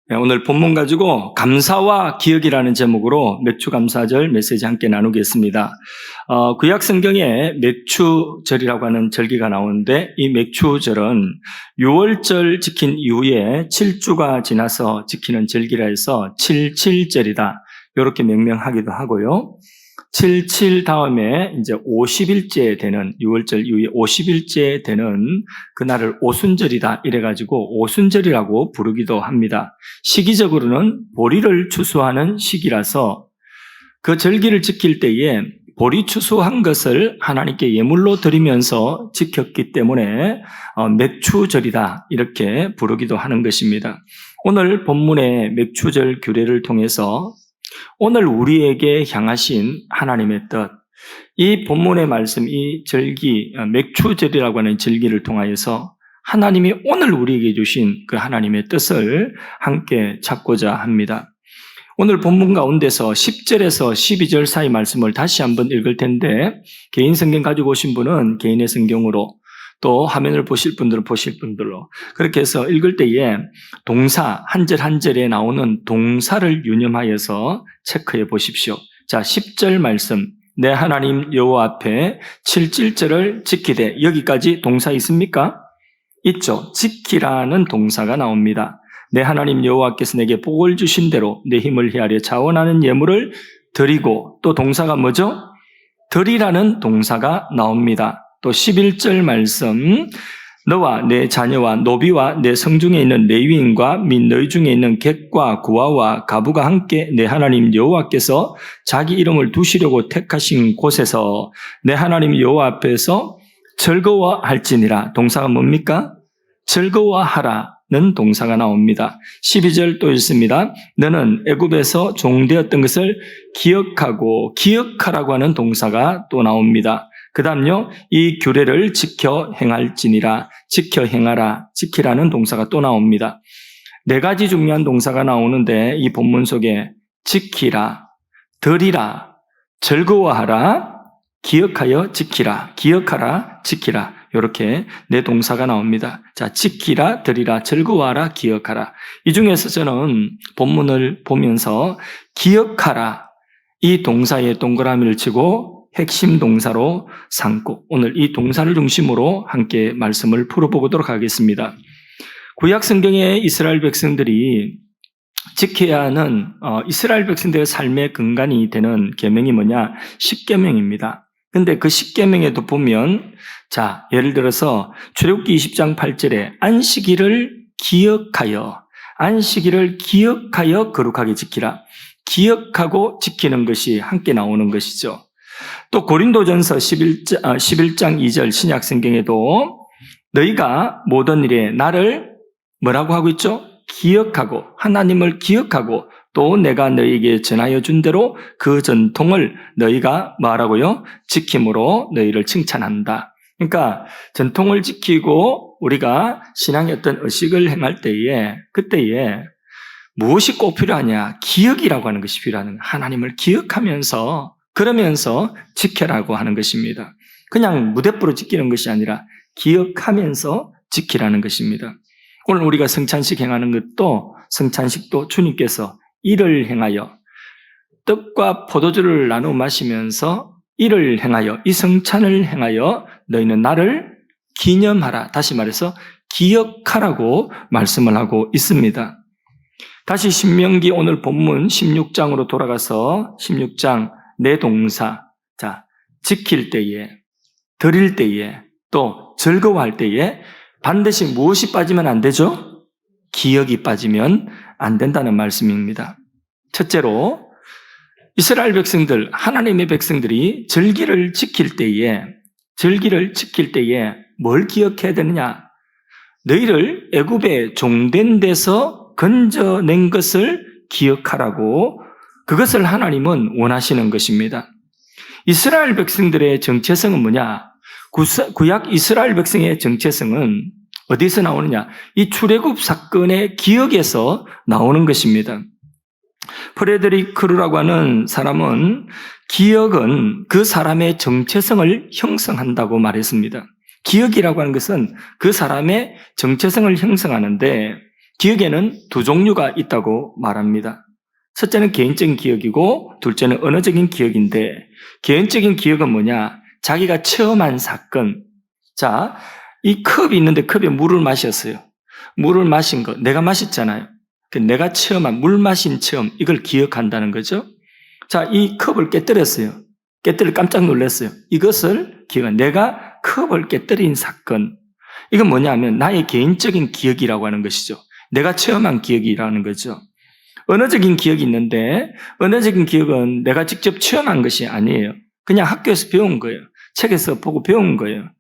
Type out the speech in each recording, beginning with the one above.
오늘 본문 가지고 감사와 기억이라는 제목으로 맥추감사절 메시지 함께 나누겠습니다. 구약 성경에 맥추절이라고 하는 절기가 나오는데 이 맥추절은 6월절 지킨 이후에 7주가 지나서 지키는 절기라 해서 77절이다. 이렇게 명명하기도 하고요. 77 다음에 이제 50일째 되는 6월절 이후에 50일째 되는 그날을 오순절이다 이래가지고 오순절이라고 부르기도 합니다. 시기적으로는 보리를 추수하는 시기라서 그 절기를 지킬 때에 보리 추수한 것을 하나님께 예물로 드리면서 지켰기 때문에 맥추절이다 이렇게 부르기도 하는 것입니다. 오늘 본문의 맥추절 규례를 통해서 오늘 우리에게 향하신 하나님의 뜻, 이 본문의 말씀, 이 절기, 맥추절이라고 하는 절기를 통하여서 하나님이 오늘 우리에게 주신 그 하나님의 뜻을 함께 찾고자 합니다. 오늘 본문 가운데서 10절에서 12절 사이 말씀을 다시 한번 읽을 텐데 개인 성경 가지고 오신 분은 개인의 성경으로 또 화면을 보실 분들은 보실 분들로 그렇게 해서 읽을 때에 동사 한 절 한 절에 나오는 동사를 유념하여서 체크해 보십시오. 자, 10절 말씀 내 하나님 여호와 앞에 7절을 지키되 여기까지 동사 있습니까? 있죠. 지키라는 동사가 나옵니다. 내 하나님 여호와께서 내게 복을 주신 대로 내 힘을 헤아려 자원하는 예물을 드리고 또 동사가 뭐죠? 드리라는 동사가 나옵니다. 또 11절 말씀 너와 내 자녀와 노비와 내 성중에 있는 레위인과 및 너희 중에 있는 객과 구아와 가부가 함께 내 하나님 여호와께서 자기 이름을 두시려고 택하신 곳에서 내 하나님 여호와 앞에서 즐거워할지니라. 동사가 뭡니까? 즐거워하라는 동사가 나옵니다. 12절 또 있습니다. 너는 애굽에서 종되었던 것을 기억하라고 하는 동사가 또 나옵니다. 그 다음요, 이 규례를 지켜 행할지니라, 지켜 행하라, 지키라는 동사가 또 나옵니다. 네 가지 중요한 동사가 나오는데 이 본문 속에 지키라, 드리라, 즐거워하라, 기억하여 지키라, 기억하라, 지키라 이렇게 네 동사가 나옵니다. 자, 지키라, 드리라, 즐거워하라, 기억하라. 이 중에서 저는 본문을 보면서 기억하라 이 동사에 동그라미를 치고 핵심 동사로 삼고 오늘 이 동사를 중심으로 함께 말씀을 풀어보도록 하겠습니다. 구약 성경의 이스라엘 백성들이 지켜야 하는 이스라엘 백성들의 삶의 근간이 되는 계명이 뭐냐? 10계명입니다. 근데 그 10계명에도 보면 자, 예를 들어서 출애굽기 20장 8절에 안식일을 기억하여 거룩하게 지키라. 기억하고 지키는 것이 함께 나오는 것이죠. 또 고린도전서 11장 2절 신약성경에도 너희가 모든 일에 나를 뭐라고 하고 있죠? 기억하고 하나님을 기억하고 또 내가 너희에게 전하여 준 대로 그 전통을 너희가 뭐하라고요? 지킴으로 너희를 칭찬한다. 그러니까 전통을 지키고 우리가 신앙의 어떤 의식을 행할 때에 그때에 무엇이 꼭 필요하냐? 기억이라고 하는 것이 필요하는 거예요. 하나님을 기억하면서 그러면서 지켜라고 하는 것입니다. 그냥 무대뽀로 지키는 것이 아니라 기억하면서 지키라는 것입니다. 오늘 우리가 성찬식 행하는 것도 성찬식도 주님께서 이를 행하여 떡과 포도주를 나누어 마시면서 이를 행하여 이 성찬을 행하여 너희는 나를 기념하라. 다시 말해서 기억하라고 말씀을 하고 있습니다. 다시 신명기 오늘 본문 16장으로 돌아가서 16장 내 동사, 자, 지킬 때에, 드릴 때에, 또 즐거워할 때에 반드시 무엇이 빠지면 안 되죠? 기억이 빠지면 안 된다는 말씀입니다. 첫째로 이스라엘 백성들, 하나님의 백성들이 절기를 지킬 때에 뭘 기억해야 되느냐? 너희를 애굽의 종된 데서 건져낸 것을 기억하라고 그것을 하나님은 원하시는 것입니다. 이스라엘 백성들의 정체성은 뭐냐? 구약 이스라엘 백성의 정체성은 어디서 나오느냐? 이 출애굽 사건의 기억에서 나오는 것입니다. 프레드릭 크루라고 하는 사람은 기억은 그 사람의 정체성을 형성한다고 말했습니다. 기억이라고 하는 것은 그 사람의 정체성을 형성하는데 기억에는 두 종류가 있다고 말합니다. 첫째는 개인적인 기억이고 둘째는 언어적인 기억인데, 개인적인 기억은 뭐냐? 자기가 체험한 사건. 자, 이 컵이 있는데 컵에 물을 마셨어요. 물을 마신 거 내가 마셨잖아요. 내가 체험한 물 마신 체험, 이걸 기억한다는 거죠. 자, 이 컵을 깨뜨렸어요. 깨뜨려 깜짝 놀랐어요. 이것을 기억한, 내가 컵을 깨뜨린 사건. 이건 뭐냐면 나의 개인적인 기억이라고 하는 것이죠. 내가 체험한 기억이라는 거죠. 언어적인 기억이 있는데, 언어적인 기억은 내가 직접 체험한 것이 아니에요. 그냥 학교에서 배운 거예요. 책에서 보고 배운 거예요.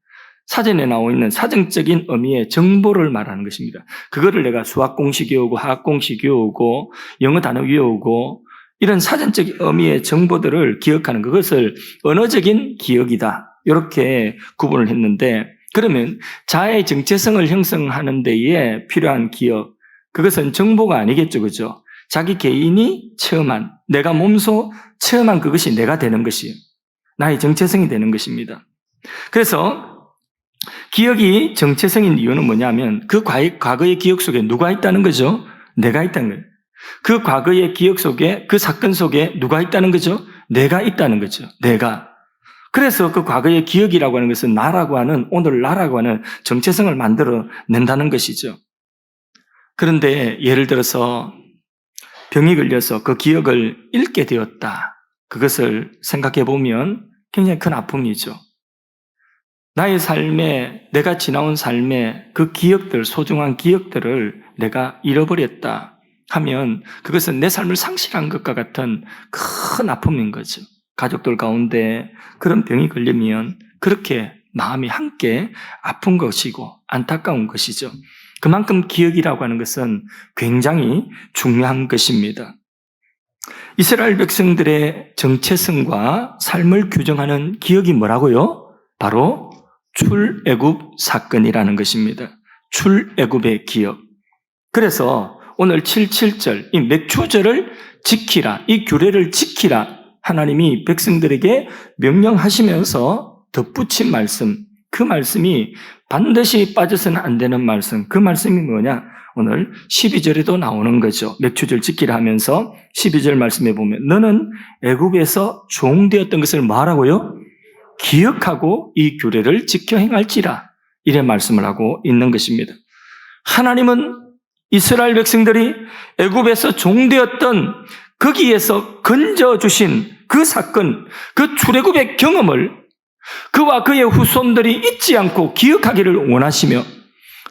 사전에 나와 있는 사정적인 의미의 정보를 말하는 것입니다. 그거를 내가 수학 공식 외우고 화학 공식 외우고 영어 단어 외우고 이런 사전적 의미의 정보들을 기억하는 그것을 언어적인 기억이다. 이렇게 구분을 했는데, 그러면 자아의 정체성을 형성하는 데에 필요한 기억, 그것은 정보가 아니겠죠. 그죠? 자기 개인이 체험한, 내가 몸소 체험한 그것이 내가 되는 것이에요. 나의 정체성이 되는 것입니다. 그래서 기억이 정체성인 이유는 뭐냐면 그 과거의 기억 속에 누가 있다는 거죠? 내가 있다는 거예요. 그 과거의 기억 속에, 그 사건 속에 누가 있다는 거죠? 내가 있다는 거죠. 내가. 그래서 그 과거의 기억이라고 하는 것은 나라고 하는, 오늘 나라고 하는 정체성을 만들어낸다는 것이죠. 그런데 예를 들어서 병이 걸려서 그 기억을 잃게 되었다. 그것을 생각해 보면 굉장히 큰 아픔이죠. 나의 삶에, 내가 지나온 삶에 그 기억들, 소중한 기억들을 내가 잃어버렸다 하면 그것은 내 삶을 상실한 것과 같은 큰 아픔인 거죠. 가족들 가운데 그런 병이 걸리면 그렇게 마음이 함께 아픈 것이고 안타까운 것이죠. 그만큼 기억이라고 하는 것은 굉장히 중요한 것입니다. 이스라엘 백성들의 정체성과 삶을 규정하는 기억이 뭐라고요? 바로 출애굽 사건이라는 것입니다. 출애굽의 기억. 그래서 오늘 7.7절 이 맥추절을 지키라, 이 규례를 지키라 하나님이 백성들에게 명령하시면서 덧붙인 말씀, 그 말씀이 반드시 빠져서는 안 되는 말씀, 그 말씀이 뭐냐? 오늘 12절에도 나오는 거죠. 맥추절 지키라 하면서 12절 말씀에 보면 너는 애굽에서 종되었던 것을 뭐하라고요? 기억하고 이 규례를 지켜 행할지라, 이래 말씀을 하고 있는 것입니다. 하나님은 이스라엘 백성들이 애굽에서 종되었던 거기에서 건져주신 그 사건, 그 출애굽의 경험을 그와 그의 후손들이 잊지 않고 기억하기를 원하시며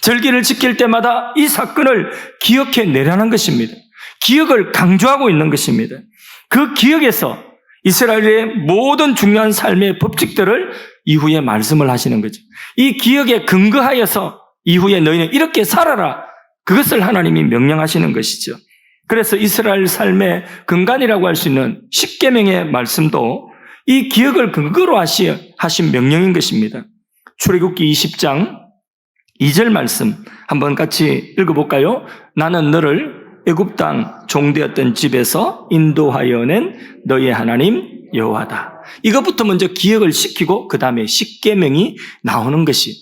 절기를 지킬 때마다 이 사건을 기억해내라는 것입니다. 기억을 강조하고 있는 것입니다. 그 기억에서 이스라엘의 모든 중요한 삶의 법칙들을 이후에 말씀을 하시는 거죠. 이 기억에 근거하여서 이후에 너희는 이렇게 살아라, 그것을 하나님이 명령하시는 것이죠. 그래서 이스라엘 삶의 근간이라고 할 수 있는 십계명의 말씀도 이 기억을 근거로 하신 명령인 것입니다. 출애굽기 20장 2절 말씀 한번 같이 읽어볼까요? 나는 너를 애굽 땅 종되었던 집에서 인도하여 낸 너의 하나님 여호와다. 이것부터 먼저 기억을 시키고 그 다음에 십계명이 나오는 것이,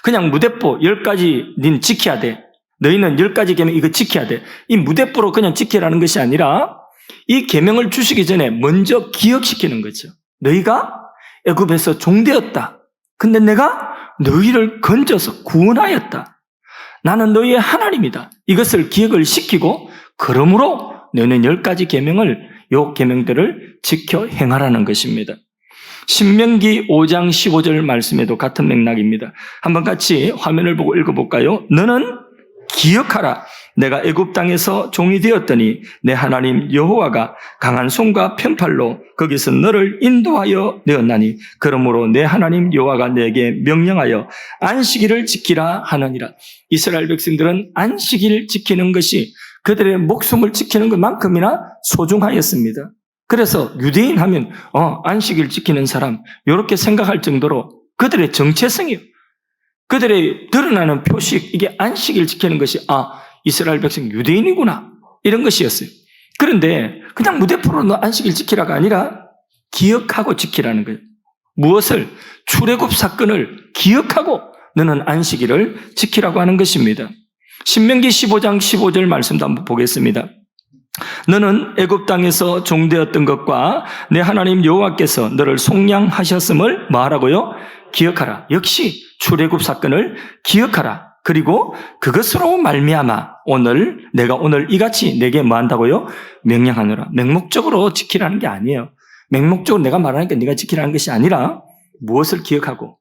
그냥 무대포 10가지 닌 지켜야 돼, 너희는 10가지 계명 이거 지켜야 돼, 이 무대포로 그냥 지키라는 것이 아니라 이 계명을 주시기 전에 먼저 기억시키는 거죠. 너희가 애굽에서 종되었다. 근데 내가 너희를 건져서 구원하였다. 나는 너희의 하나님이다. 이것을 기억을 시키고, 그러므로 너희는 10가지 계명을, 요 계명들을 지켜 행하라는 것입니다. 신명기 5장 15절 말씀에도 같은 맥락입니다. 한번 같이 화면을 보고 읽어볼까요? 너는 기억하라. 내가 애굽 땅에서 종이 되었더니 내 하나님 여호와가 강한 손과 편팔로 거기서 너를 인도하여 내었나니 그러므로 내 하나님 여호와가 내게 명령하여 안식일을 지키라 하느니라. 이스라엘 백성들은 안식일을 지키는 것이 그들의 목숨을 지키는 것만큼이나 소중하였습니다. 그래서 유대인 하면 안식일 지키는 사람, 이렇게 생각할 정도로 그들의 정체성이요, 그들의 드러나는 표식, 이게 안식일 지키는 것이 이스라엘 백성 유대인이구나, 이런 것이었어요. 그런데 그냥 무대포로 너 안식일 지키라가 아니라 기억하고 지키라는 거예요. 무엇을? 출애굽 사건을 기억하고 너는 안식일을 지키라고 하는 것입니다. 신명기 15장 15절 말씀도 한번 보겠습니다. 너는 애굽 땅에서 종되었던 것과 내 하나님 여호와께서 너를 속량하셨음을 뭐하라고요? 기억하라. 역시 출애굽 사건을 기억하라. 그리고 그것으로 말미암아 내가 오늘 이같이 내게 뭐한다고요? 명령하노라. 맹목적으로 지키라는 게 아니에요. 맹목적으로 내가 말하니까 네가 지키라는 것이 아니라 무엇을 기억하고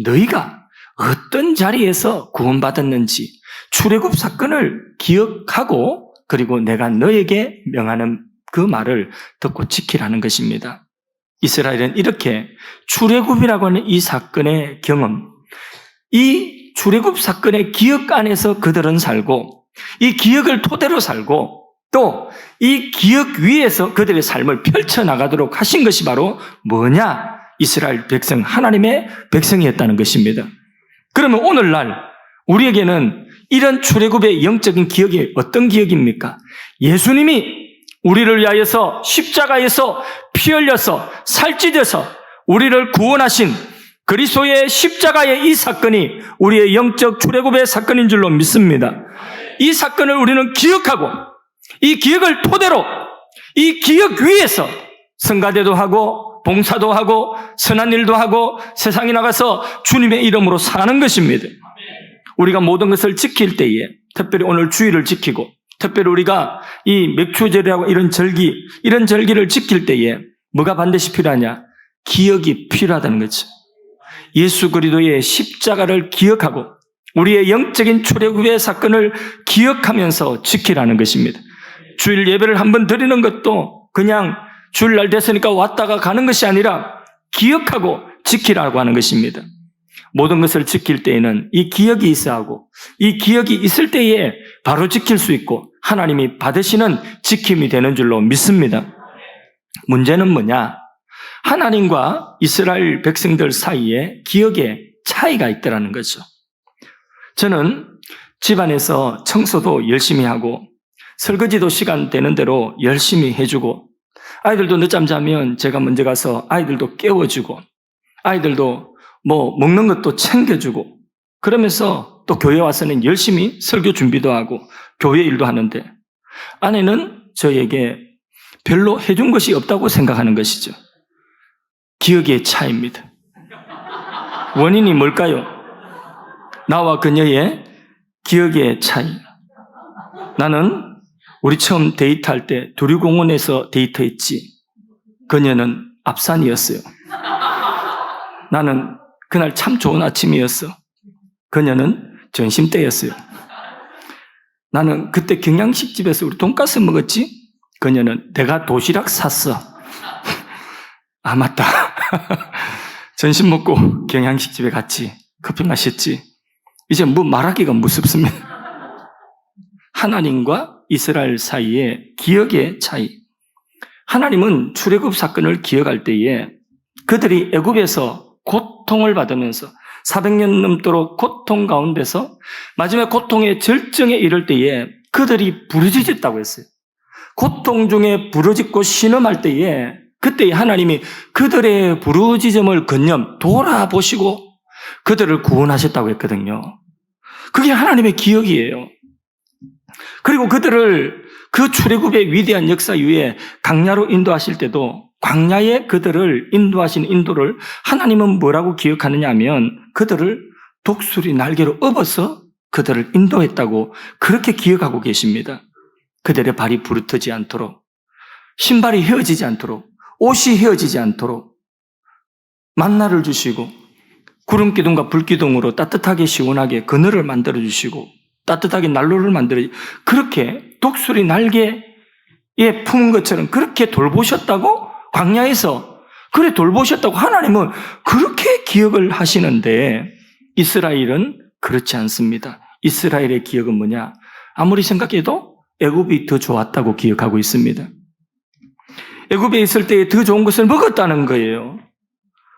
너희가 어떤 자리에서 구원받았는지 출애굽 사건을 기억하고 그리고 내가 너에게 명하는 그 말을 듣고 지키라는 것입니다. 이스라엘은 이렇게 출애굽이라고 하는 이 사건의 경험, 이 출애굽 사건의 기억 안에서 그들은 살고 이 기억을 토대로 살고 또 이 기억 위에서 그들의 삶을 펼쳐나가도록 하신 것이 바로 뭐냐? 이스라엘 백성, 하나님의 백성이었다는 것입니다. 그러면 오늘날 우리에게는 이런 출애굽의 영적인 기억이 어떤 기억입니까? 예수님이 우리를 위하여서 십자가에서 피 흘려서 살찌져서 우리를 구원하신 그리스도의 십자가의 이 사건이 우리의 영적 출애굽의 사건인 줄로 믿습니다. 이 사건을 우리는 기억하고 이 기억을 토대로 이 기억 위에서 성가대도 하고 봉사도 하고 선한 일도 하고 세상에 나가서 주님의 이름으로 사는 것입니다. 우리가 모든 것을 지킬 때에 특별히 오늘 주일을 지키고 특별히 우리가 이 맥추절이라고 이런 절기를 지킬 때에 뭐가 반드시 필요하냐? 기억이 필요하다는 거죠. 예수 그리스도의 십자가를 기억하고 우리의 영적인 출애굽의 사건을 기억하면서 지키라는 것입니다. 주일 예배를 한번 드리는 것도 그냥 주일날 됐으니까 왔다가 가는 것이 아니라 기억하고 지키라고 하는 것입니다. 모든 것을 지킬 때에는 이 기억이 있어야 하고 이 기억이 있을 때에 바로 지킬 수 있고 하나님이 받으시는 지킴이 되는 줄로 믿습니다. 문제는 뭐냐? 하나님과 이스라엘 백성들 사이에 기억에 차이가 있더라는 거죠. 저는 집안에서 청소도 열심히 하고 설거지도 시간 되는 대로 열심히 해주고 아이들도 늦잠 자면 제가 먼저 가서 아이들도 깨워주고 아이들도 먹는 것도 챙겨주고 그러면서 또 교회 와서는 열심히 설교 준비도 하고 교회 일도 하는데 아내는 저에게 별로 해준 것이 없다고 생각하는 것이죠. 기억의 차이입니다. 원인이 뭘까요? 나와 그녀의 기억의 차이. 나는 우리 처음 데이트할 때 두류공원에서 데이트했지. 그녀는 앞산이었어요. 나는 그날 참 좋은 아침이었어. 그녀는 점심때였어요. 나는 그때 경양식집에서 우리 돈가스 먹었지. 그녀는 내가 도시락 샀어. 아 맞다. 점심 먹고 경양식집에 갔지. 커피 마셨지. 이제 말하기가 무섭습니다. 하나님과 이스라엘 사이의 기억의 차이. 하나님은 출애굽 사건을 기억할 때에 그들이 애굽에서 고통을 받으면서 400년 넘도록 고통 가운데서 마지막 고통의 절정에 이를 때에 그들이 부르짖었다고 했어요. 고통 중에 부르짖고 신음할 때에 그때 하나님이 그들의 부르짖음을 돌아보시고 그들을 구원하셨다고 했거든요. 그게 하나님의 기억이에요. 그리고 그들을 그 출애굽의 위대한 역사 위에 광야로 인도하실 때도 광야에 그들을 인도하신 인도를 하나님은 뭐라고 기억하느냐 하면 그들을 독수리 날개로 업어서 그들을 인도했다고 그렇게 기억하고 계십니다. 그들의 발이 부르트지 않도록 신발이 헤어지지 않도록 옷이 헤어지지 않도록 만나를 주시고 구름 기둥과 불 기둥으로 따뜻하게 시원하게 그늘을 만들어 주시고 따뜻하게 난로를 만들어 그렇게 독수리 날개에 품은 것처럼 그렇게 돌보셨다고 광야에서 그래 돌보셨다고 하나님은 그렇게 기억을 하시는데 이스라엘은 그렇지 않습니다. 이스라엘의 기억은 뭐냐? 아무리 생각해도 애굽이 더 좋았다고 기억하고 있습니다. 애굽에 있을 때 더 좋은 것을 먹었다는 거예요.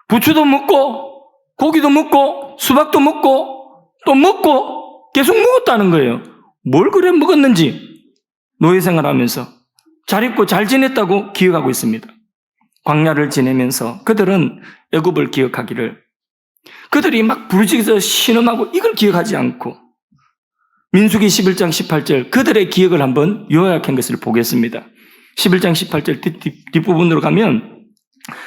부추도 먹고 고기도 먹고 수박도 먹고 또 먹고 계속 먹었다는 거예요. 뭘 그래 먹었는지 노예 생활하면서 잘 입고 잘 지냈다고 기억하고 있습니다. 광야를 지내면서 그들은 애굽을 기억하기를 그들이 막 부르짖어서 신음하고 이걸 기억하지 않고 민수기 11장 18절 그들의 기억을 한번 요약한 것을 보겠습니다. 11장 18절 뒷부분으로 가면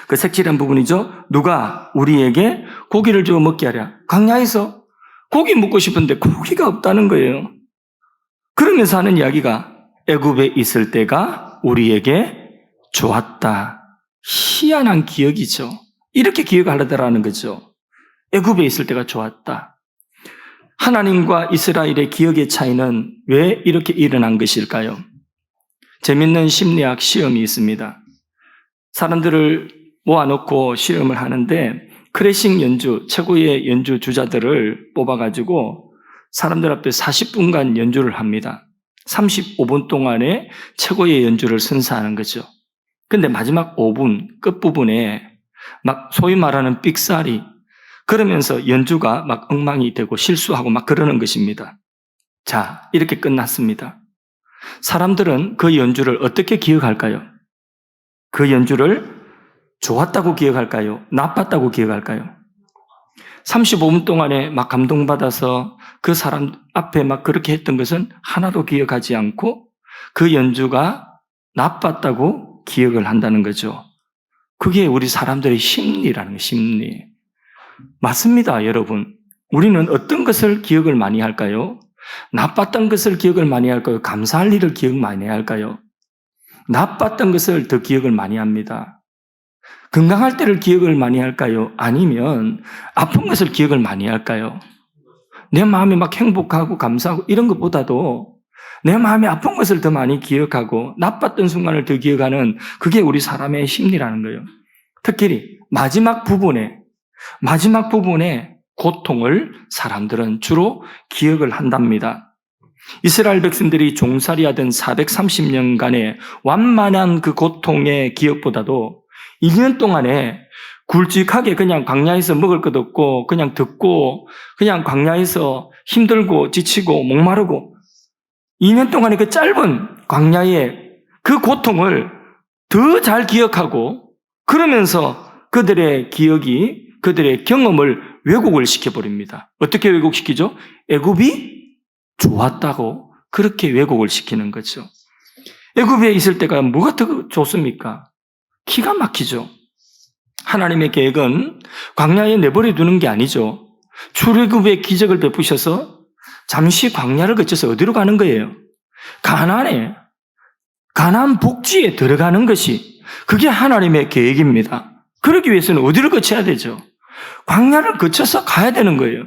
그 색칠한 부분이죠. 누가 우리에게 고기를 주어 먹게 하랴. 광야에서 고기 먹고 싶은데 고기가 없다는 거예요. 그러면서 하는 이야기가 애굽에 있을 때가 우리에게 좋았다. 희한한 기억이죠. 이렇게 기억하려다라는 거죠. 애굽에 있을 때가 좋았다. 하나님과 이스라엘의 기억의 차이는 왜 이렇게 일어난 것일까요? 재밌는 심리학 시험이 있습니다. 사람들을 모아놓고 실험을 하는데 클래식 연주, 최고의 연주 주자들을 뽑아가지고 사람들 앞에 40분간 연주를 합니다. 35분 동안에 최고의 연주를 선사하는 거죠. 근데 마지막 5분 끝부분에 막 소위 말하는 삑사리 그러면서 연주가 막 엉망이 되고 실수하고 막 그러는 것입니다. 자, 이렇게 끝났습니다. 사람들은 그 연주를 어떻게 기억할까요? 그 연주를 좋았다고 기억할까요? 나빴다고 기억할까요? 35분 동안에 막 감동받아서 그 사람 앞에 막 그렇게 했던 것은 하나도 기억하지 않고 그 연주가 나빴다고 기억을 한다는 거죠. 그게 우리 사람들의 심리라는 거예요, 심리. 맞습니다, 여러분. 우리는 어떤 것을 기억을 많이 할까요? 나빴던 것을 기억을 많이 할까요? 감사할 일을 기억 많이 할까요? 나빴던 것을 더 기억을 많이 합니다. 건강할 때를 기억을 많이 할까요? 아니면 아픈 것을 기억을 많이 할까요? 내 마음이 막 행복하고 감사하고 이런 것보다도 내 마음이 아픈 것을 더 많이 기억하고 나빴던 순간을 더 기억하는 그게 우리 사람의 심리라는 거예요. 특히 마지막 부분에 고통을 사람들은 주로 기억을 한답니다. 이스라엘 백성들이 종살이하던 430년간의 완만한 그 고통의 기억보다도 2년 동안에 굵직하게 그냥 광야에서 먹을 것 없고 그냥 듣고 그냥 광야에서 힘들고 지치고 목마르고 2년 동안의 그 짧은 광야의 그 고통을 더 잘 기억하고 그러면서 그들의 기억이 그들의 경험을 왜곡을 시켜버립니다. 어떻게 왜곡시키죠? 애굽이 좋았다고 그렇게 왜곡을 시키는 거죠. 애굽에 있을 때가 뭐가 더 좋습니까? 기가 막히죠. 하나님의 계획은 광야에 내버려 두는 게 아니죠. 출애굽의 기적을 베푸셔서 잠시 광야를 거쳐서 어디로 가는 거예요? 가나안 복지에 들어가는 것이 그게 하나님의 계획입니다. 그러기 위해서는 어디를 거쳐야 되죠? 광야를 거쳐서 가야 되는 거예요.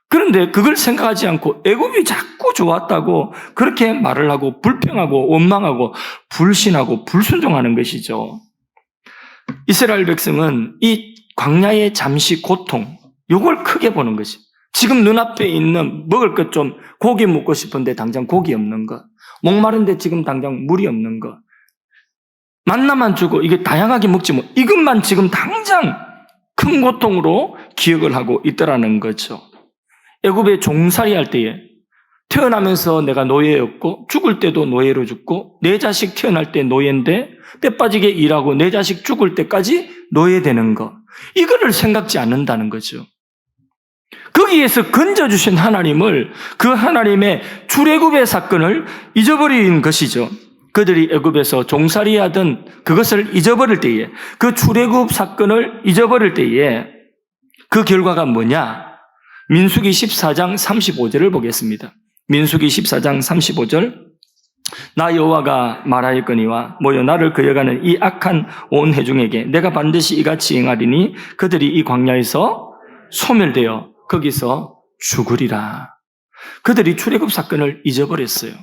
그런데 그걸 생각하지 않고 애굽이 자꾸 좋았다고 그렇게 말을 하고 불평하고 원망하고 불신하고 불순종하는 것이죠. 이스라엘 백성은 이 광야의 잠시 고통, 이걸 크게 보는 것이. 지금 눈앞에 있는 먹을 것 좀 고기 먹고 싶은데 당장 고기 없는 것, 목마른데 지금 당장 물이 없는 것, 만나만 주고 이게 다양하게 먹지 뭐 이것만 지금 당장 큰 고통으로 기억을 하고 있더라는 거죠. 애굽에 종살이 할 때에 태어나면서 내가 노예였고 죽을 때도 노예로 죽고 내 자식 태어날 때 노예인데 때 빠지게 일하고 내 자식 죽을 때까지 노예되는 거 이거를 생각지 않는다는 거죠. 거기에서 건져주신 하나님을 그 하나님의 출애굽의 사건을 잊어버린 것이죠. 그들이 애굽에서 종살이하던 그것을 잊어버릴 때에 그 출애굽 사건을 잊어버릴 때에 그 결과가 뭐냐? 민수기 14장 35절을 보겠습니다. 민수기 14장 35절 나 여호와가 말하였거니와 모여 나를 거역하는 이 악한 온 회중에게 내가 반드시 이같이 행하리니 그들이 이 광야에서 소멸되어 거기서 죽으리라. 그들이 출애굽 사건을 잊어버렸어요.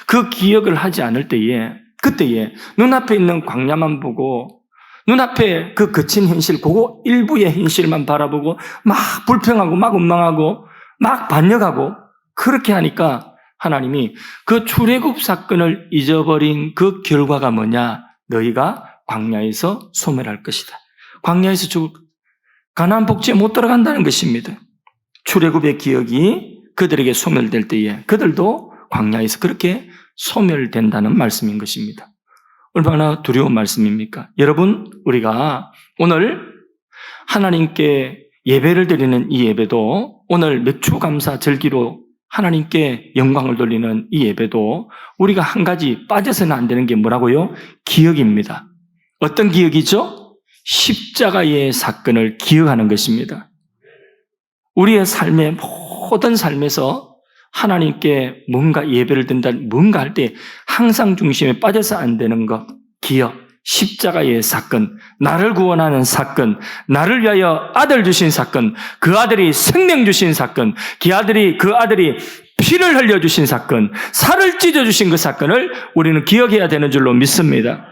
그 기억을 하지 않을 때에 그때에 눈앞에 있는 광야만 보고 눈앞에 그 거친 현실, 그거 일부의 현실만 바라보고 막 불평하고 막 원망하고 막 반역하고 그렇게 하니까 하나님이 그 출애굽 사건을 잊어버린 그 결과가 뭐냐? 너희가 광야에서 소멸할 것이다. 광야에서 죽을 가나안 복지에 못 들어간다는 것입니다. 출애굽의 기억이 그들에게 소멸될 때에 그들도 광야에서 그렇게 소멸된다는 말씀인 것입니다. 얼마나 두려운 말씀입니까? 여러분, 우리가 오늘 하나님께 예배를 드리는 이 예배도 오늘 맥추감사 절기로 하나님께 영광을 돌리는 이 예배도 우리가 한 가지 빠져서는 안 되는 게 뭐라고요? 기억입니다. 어떤 기억이죠? 십자가의 사건을 기억하는 것입니다. 우리의 삶의 모든 삶에서 하나님께 뭔가 예배를 드린다, 뭔가 할 때 항상 중심에 빠져서 안 되는 것, 기억, 십자가의 사건, 나를 구원하는 사건, 나를 위하여 아들 주신 사건, 그 아들이 생명 주신 사건, 그 아들이 피를 흘려주신 사건, 살을 찢어주신 그 사건을 우리는 기억해야 되는 줄로 믿습니다.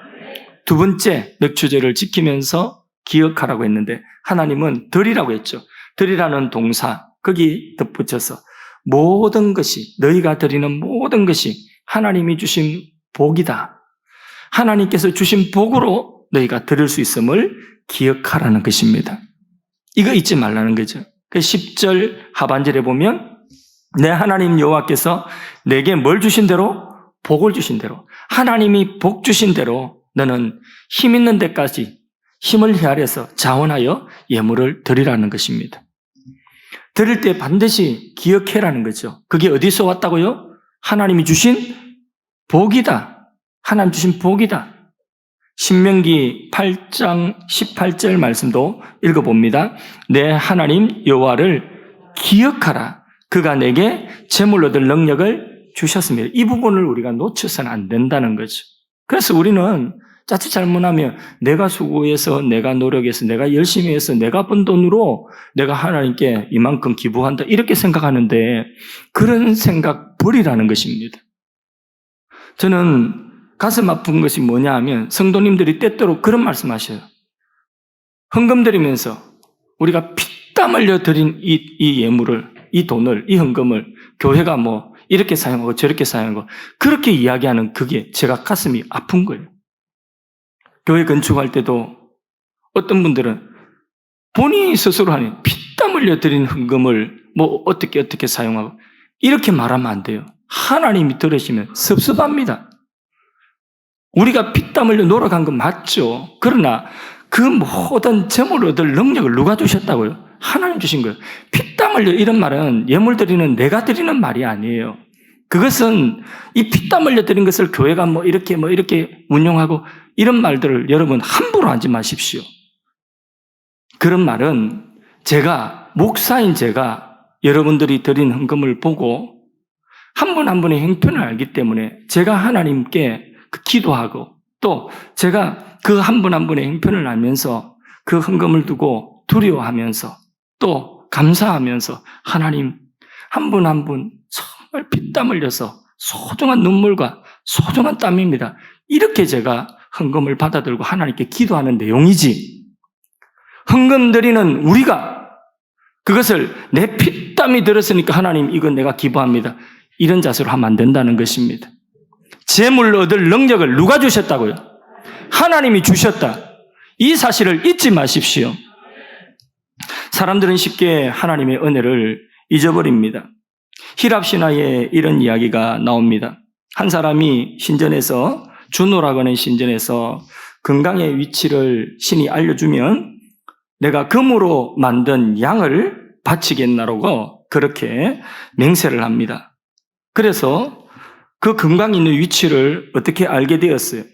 두 번째, 맥추제를 지키면서 기억하라고 했는데 하나님은 드리라고 했죠. 드리라는 동사, 거기 덧붙여서 모든 것이, 너희가 드리는 모든 것이 하나님이 주신 복이다. 하나님께서 주신 복으로 너희가 드릴 수 있음을 기억하라는 것입니다. 이거 잊지 말라는 거죠. 그 10절 하반절에 보면 내 하나님 여호와께서 내게 뭘 주신 대로? 복을 주신 대로. 하나님이 복 주신 대로 너는 힘 있는 데까지 힘을 헤아려서 자원하여 예물을 드리라는 것입니다. 드릴 때 반드시 기억해라는 거죠. 그게 어디서 왔다고요? 하나님이 주신 복이다. 하나님 주신 복이다. 신명기 8장 18절 말씀도 읽어봅니다. 내 하나님 여호와를 기억하라. 그가 내게 재물로 얻을 능력을 주셨습니다. 이 부분을 우리가 놓쳐서는 안 된다는 거죠. 그래서 우리는 자칫 잘못하면 내가 수고해서, 내가 노력해서, 내가 열심히 해서, 내가 번 돈으로 내가 하나님께 이만큼 기부한다 이렇게 생각하는데 그런 생각 버리라는 것입니다. 저는 가슴 아픈 것이 뭐냐 하면 성도님들이 때때로 그런 말씀하셔요. 헌금 드리면서 우리가 피땀 흘려 드린 이 예물을, 이 돈을, 이 헌금을 교회가 뭐 이렇게 사용하고 저렇게 사용하고 그렇게 이야기하는 그게 제가 가슴이 아픈 거예요. 교회 건축할 때도 어떤 분들은 본인이 스스로 하는 피땀 흘려 드린 헌금을 뭐 어떻게 사용하고 이렇게 말하면 안 돼요. 하나님이 들으시면 섭섭합니다. 우리가 피땀 흘려 노력한 건 맞죠. 그러나 그 모든 재물을 얻을 능력을 누가 주셨다고요? 하나님 주신 거예요. 피땀 흘려 이런 말은 예물 드리는 내가 드리는 말이 아니에요. 그것은 이 피땀 흘려 드린 것을 교회가 뭐 이렇게 운용하고 이런 말들을 여러분 함부로 하지 마십시오. 그런 말은 제가, 목사인 제가 여러분들이 드린 헌금을 보고 한 분 한 분의 형편을 알기 때문에 제가 하나님께 기도하고 또 제가 그 한 분 한 분의 형편을 알면서 그 헌금을 두고 두려워하면서 또 감사하면서 하나님 한 분 한 분 정말 피땀 흘려서 소중한 눈물과 소중한 땀입니다. 이렇게 제가 헌금을 받아들고 하나님께 기도하는 내용이지, 헌금 드리는 우리가 그것을 내 피땀이 들었으니까 하나님 이건 내가 기부합니다, 이런 자세로 하면 안 된다는 것입니다. 재물 얻을 능력을 누가 주셨다고요? 하나님이 주셨다. 이 사실을 잊지 마십시오. 사람들은 쉽게 하나님의 은혜를 잊어버립니다. 히랍 신화에 이런 이야기가 나옵니다. 한 사람이 신전에서, 주노라고 하는 신전에서 금강의 위치를 신이 알려주면 내가 금으로 만든 양을 바치겠나라고 그렇게 맹세를 합니다. 그래서 그 금강이 있는 위치를 어떻게 알게 되었어요.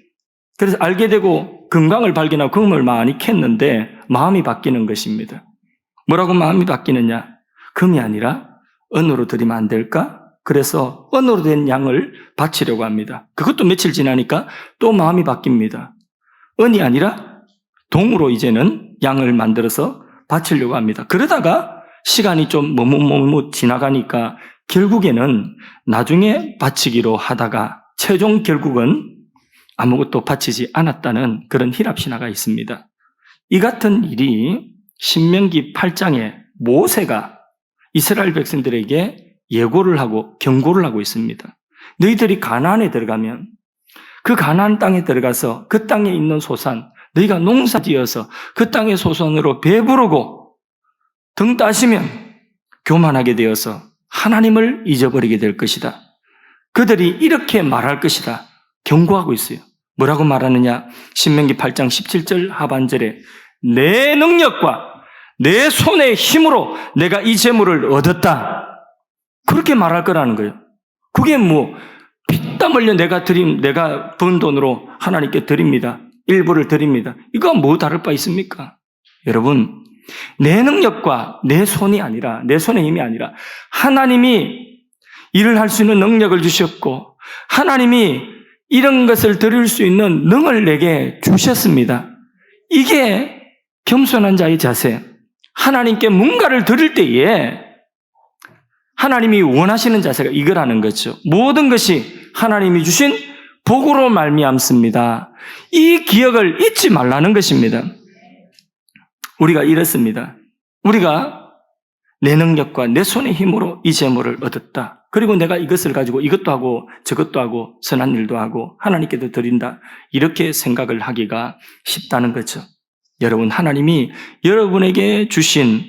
그래서 알게 되고 금강을 발견하고 금을 많이 캤는데 마음이 바뀌는 것입니다. 뭐라고 마음이 바뀌느냐? 금이 아니라 은으로 드리면 안 될까? 그래서 은으로 된 양을 바치려고 합니다. 그것도 며칠 지나니까 또 마음이 바뀝니다. 은이 아니라 동으로 이제는 양을 만들어서 바치려고 합니다. 그러다가 시간이 좀 머뭇 지나가니까 결국에는 나중에 바치기로 하다가 최종 결국은 아무것도 바치지 않았다는 그런 히랍 신화가 있습니다. 이 같은 일이 신명기 8장에 모세가 이스라엘 백성들에게 예고를 하고 경고를 하고 있습니다. 너희들이 가나안에 들어가면 그 가나안 땅에 들어가서 그 땅에 있는 소산, 너희가 농사지어서 그 땅의 소산으로 배부르고 등 따시면 교만하게 되어서 하나님을 잊어버리게 될 것이다. 그들이 이렇게 말할 것이다. 경고하고 있어요. 뭐라고 말하느냐? 신명기 8장 17절 하반절에 내 능력과 내 손의 힘으로 내가 이 재물을 얻었다. 그렇게 말할 거라는 거예요. 그게 뭐 피땀 흘려 내가 번 돈으로 하나님께 드립니다. 일부를 드립니다. 이거 뭐 다를 바 있습니까? 여러분, 내 능력과 내 손이 아니라, 내 손의 힘이 아니라 하나님이 일을 할 수 있는 능력을 주셨고 하나님이 이런 것을 드릴 수 있는 능을 내게 주셨습니다. 이게 겸손한 자의 자세. 하나님께 뭔가를 드릴 때에 하나님이 원하시는 자세가 이거라는 거죠. 모든 것이 하나님이 주신 복으로 말미암습니다. 이 기억을 잊지 말라는 것입니다. 우리가 이렇습니다. 우리가 내 능력과 내 손의 힘으로 이 재물을 얻었다. 그리고 내가 이것을 가지고 이것도 하고 저것도 하고 선한 일도 하고 하나님께도 드린다. 이렇게 생각을 하기가 쉽다는 거죠. 여러분, 하나님이 여러분에게 주신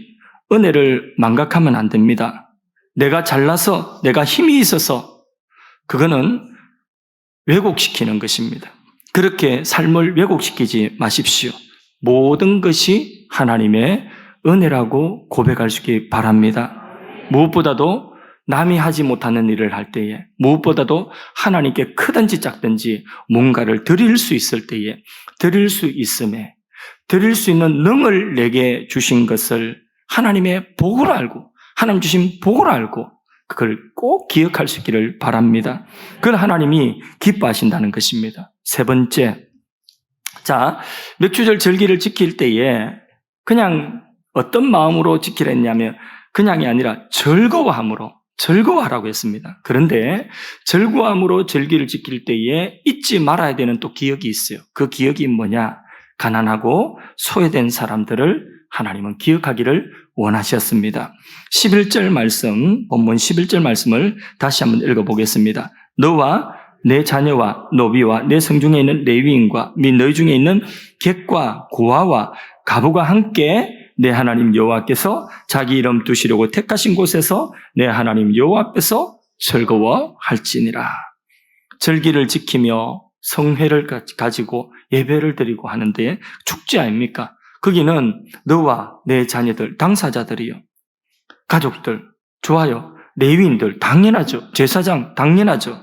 은혜를 망각하면 안 됩니다. 내가 잘나서, 내가 힘이 있어서 그거는 왜곡시키는 것입니다. 그렇게 삶을 왜곡시키지 마십시오. 모든 것이 하나님의 은혜라고 고백할 수 있기 바랍니다. 무엇보다도 남이 하지 못하는 일을 할 때에, 무엇보다도 하나님께 크든지 작든지 뭔가를 드릴 수 있을 때에, 드릴 수 있음에, 드릴 수 있는 능을 내게 주신 것을 하나님의 복으로 알고, 하나님 주신 복으로 알고 그걸 꼭 기억할 수 있기를 바랍니다. 그건 하나님이 기뻐하신다는 것입니다. 세 번째, 자, 맥주절 절기를 지킬 때에 그냥 어떤 마음으로 지키라 했냐면 그냥이 아니라 즐거워하라고 했습니다. 그런데 즐거움으로 절기를 지킬 때에 잊지 말아야 되는 또 기억이 있어요. 그 기억이 뭐냐? 가난하고 소외된 사람들을 하나님은 기억하기를 원하셨습니다. 11절 말씀, 본문 11절 말씀을 다시 한번 읽어보겠습니다. 너와 내 자녀와 노비와 내 성중에 있는 레위인과 및 너희 중에 있는 객과 고아와 가부가 함께 내 하나님 여호와께서 자기 이름 두시려고 택하신 곳에서 내 하나님 여호와 앞에서 즐거워할지니라. 절기를 지키며 성회를 가지고 예배를 드리고 하는데 축제 아닙니까? 거기는 너와 내 자녀들, 당사자들이요. 가족들, 좋아요. 레위인들, 당연하죠. 제사장, 당연하죠.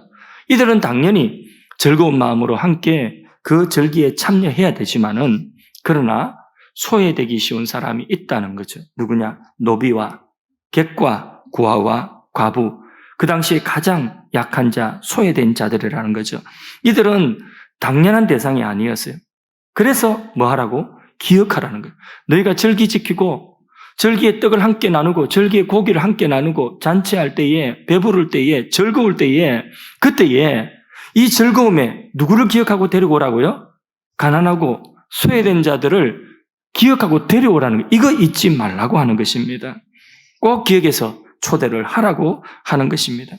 이들은 당연히 즐거운 마음으로 함께 그 절기에 참여해야 되지만은, 그러나 소외되기 쉬운 사람이 있다는 거죠. 누구냐? 노비와 객과 고아와 과부, 그 당시에 가장 약한 자, 소외된 자들이라는 거죠. 이들은 당연한 대상이 아니었어요. 그래서 뭐 하라고? 기억하라는 거예요. 너희가 절기 지키고 절기의 떡을 함께 나누고 절기의 고기를 함께 나누고 잔치할 때에, 배부를 때에, 즐거울 때에, 그때에 이 즐거움에 누구를 기억하고 데리고 오라고요? 가난하고 소외된 자들을 기억하고 데려오라는 거예요. 이거 잊지 말라고 하는 것입니다. 꼭 기억해서 초대를 하라고 하는 것입니다.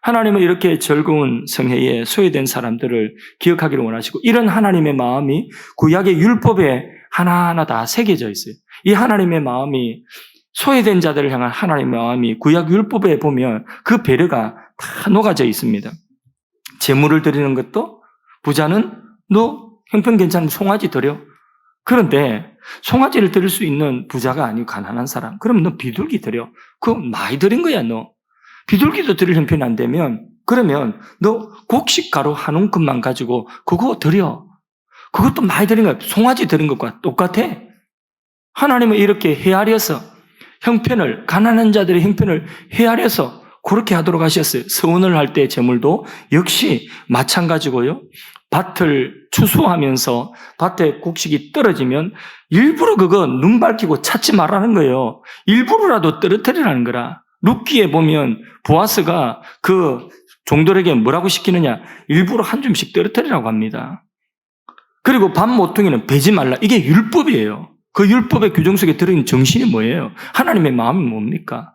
하나님은 이렇게 즐거운 성회에 소외된 사람들을 기억하기를 원하시고, 이런 하나님의 마음이 구약의 율법에 하나하나 다 새겨져 있어요. 이 하나님의 마음이, 소외된 자들을 향한 하나님의 마음이 구약 율법에 보면 그 배려가 다 녹아져 있습니다. 제물을 드리는 것도, 부자는 너 형편 괜찮으면 송아지 드려. 그런데 송아지를 드릴 수 있는 부자가 아니고 가난한 사람, 그럼 너 비둘기 드려. 그거 많이 드린 거야. 너 비둘기도 드릴 형편이 안 되면, 그러면 너 곡식 가루 한 움큼만 가지고 그거 드려. 그것도 많이 드린 거야. 송아지 드린 것과 똑같아. 하나님은 이렇게 헤아려서 형편을, 가난한 자들의 형편을 헤아려서 그렇게 하도록 하셨어요. 서운을 할 때 제물도 역시 마찬가지고요. 밭을 추수하면서 밭에 곡식이 떨어지면 일부러 그거 눈 밝히고 찾지 말라는 거예요. 일부러라도 떨어뜨리라는 거라. 룻기에 보면 보아스가 그 종들에게 뭐라고 시키느냐? 일부러 한 줌씩 떨어뜨리라고 합니다. 그리고 밥 모퉁이는 베지 말라. 이게 율법이에요. 그 율법의 규정 속에 들어있는 정신이 뭐예요? 하나님의 마음이 뭡니까?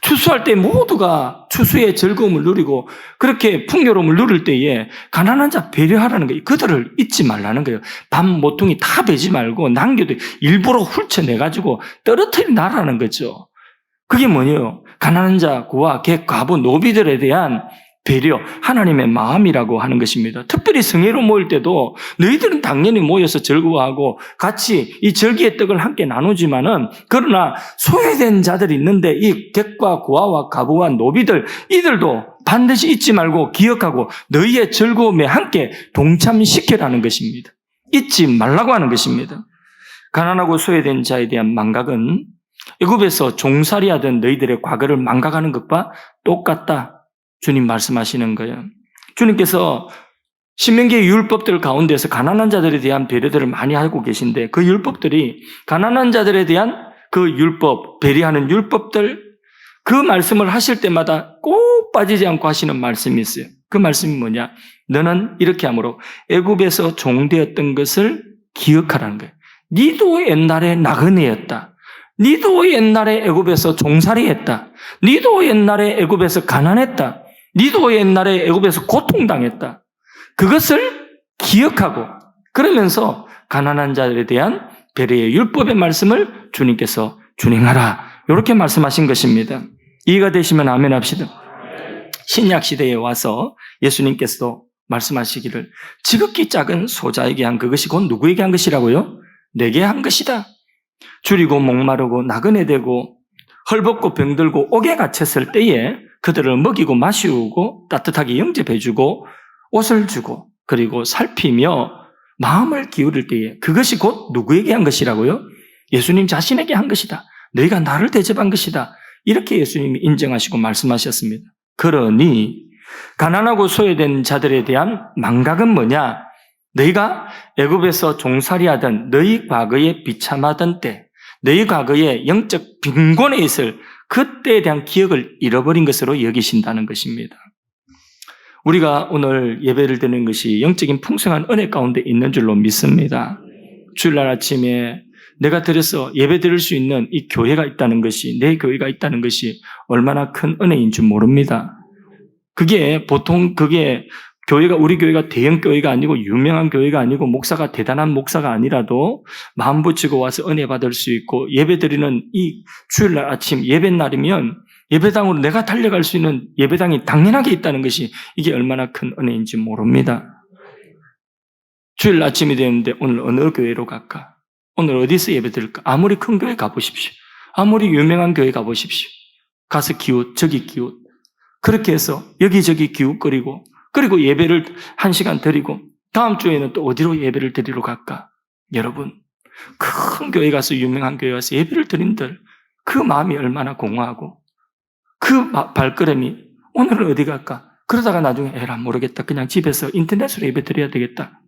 추수할 때 모두가 추수의 즐거움을 누리고 그렇게 풍요로움을 누릴 때에 가난한 자 배려하라는 거예요. 그들을 잊지 말라는 거예요. 밥 모퉁이 다 베지 말고 남겨도 일부러 훑어내가지고 떨어뜨리라는 거죠. 그게 뭐예요? 가난한 자, 고아, 객, 과부, 노비들에 대한 배려, 하나님의 마음이라고 하는 것입니다. 특별히 성회로 모일 때도 너희들은 당연히 모여서 즐거워하고 같이 이 절기의 떡을 함께 나누지만은, 그러나 소외된 자들이 있는데 이 객과 고아와 가부와 노비들, 이들도 반드시 잊지 말고 기억하고 너희의 즐거움에 함께 동참시켜라는 것입니다. 잊지 말라고 하는 것입니다. 가난하고 소외된 자에 대한 망각은 애굽에서 종살이하던 너희들의 과거를 망각하는 것과 똑같다. 주님 말씀하시는 거예요. 주님께서 신명기의 율법들 가운데서 가난한 자들에 대한 배려들을 많이 하고 계신데, 그 율법들이 가난한 자들에 대한 그 율법, 배려하는 율법들, 그 말씀을 하실 때마다 꼭 빠지지 않고 하시는 말씀이 있어요. 그 말씀이 뭐냐? 너는 이렇게 함으로 애굽에서 종되었던 것을 기억하라는 거예요. 니도 옛날에 나그네였다. 니도 옛날에 애굽에서 종살이했다. 니도 옛날에 애굽에서 가난했다. 니도 옛날에 애굽에서 고통당했다. 그것을 기억하고, 그러면서 가난한 자들에 대한 배려의 율법의 말씀을 주님께서 준행하라, 이렇게 말씀하신 것입니다. 이해가 되시면 아멘 합시다. 신약 시대에 와서 예수님께서도 말씀하시기를 지극히 작은 소자에게 한 그것이 곧 누구에게 한 것이라고요? 내게 한 것이다. 줄이고 목마르고 나그네 되고 헐벗고 병들고 옥에 갇혔을 때에 그들을 먹이고 마시우고 따뜻하게 영접해주고 옷을 주고 그리고 살피며 마음을 기울일 때에 그것이 곧 누구에게 한 것이라고요? 예수님 자신에게 한 것이다. 너희가 나를 대접한 것이다. 이렇게 예수님이 인정하시고 말씀하셨습니다. 그러니 가난하고 소외된 자들에 대한 망각은 뭐냐? 너희가 애굽에서 종살이하던 너희 과거에 비참하던 때, 너희 과거에 영적 빈곤에 있을 그때에 대한 기억을 잃어버린 것으로 여기신다는 것입니다. 우리가 오늘 예배를 드리는 것이 영적인 풍성한 은혜 가운데 있는 줄로 믿습니다. 주일날 아침에 내가 드려서 예배 드릴 수 있는 이 교회가 있다는 것이, 내 교회가 있다는 것이 얼마나 큰 은혜인 줄 모릅니다. 그게 보통 교회가, 우리 교회가 대형 교회가 아니고 유명한 교회가 아니고 목사가 대단한 목사가 아니라도 마음 붙이고 와서 은혜 받을 수 있고 예배 드리는 이 주일날 아침 예배날이면 예배당으로 내가 달려갈 수 있는 예배당이 당연하게 있다는 것이 이게 얼마나 큰 은혜인지 모릅니다. 주일 아침이 되는데 오늘 어느 교회로 갈까? 오늘 어디서 예배 드릴까? 아무리 큰 교회 가보십시오. 아무리 유명한 교회 가보십시오. 가서 기웃, 저기 기웃. 그렇게 해서 여기저기 기웃거리고 그리고 예배를 1시간 드리고 다음 주에는 또 어디로 예배를 드리러 갈까? 여러분, 큰 교회 가서 유명한 교회 가서 예배를 드린들 그 마음이 얼마나 공허하고 그 발걸음이 오늘은 어디 갈까? 그러다가 나중에 에라 모르겠다. 그냥 집에서 인터넷으로 예배 드려야 되겠다.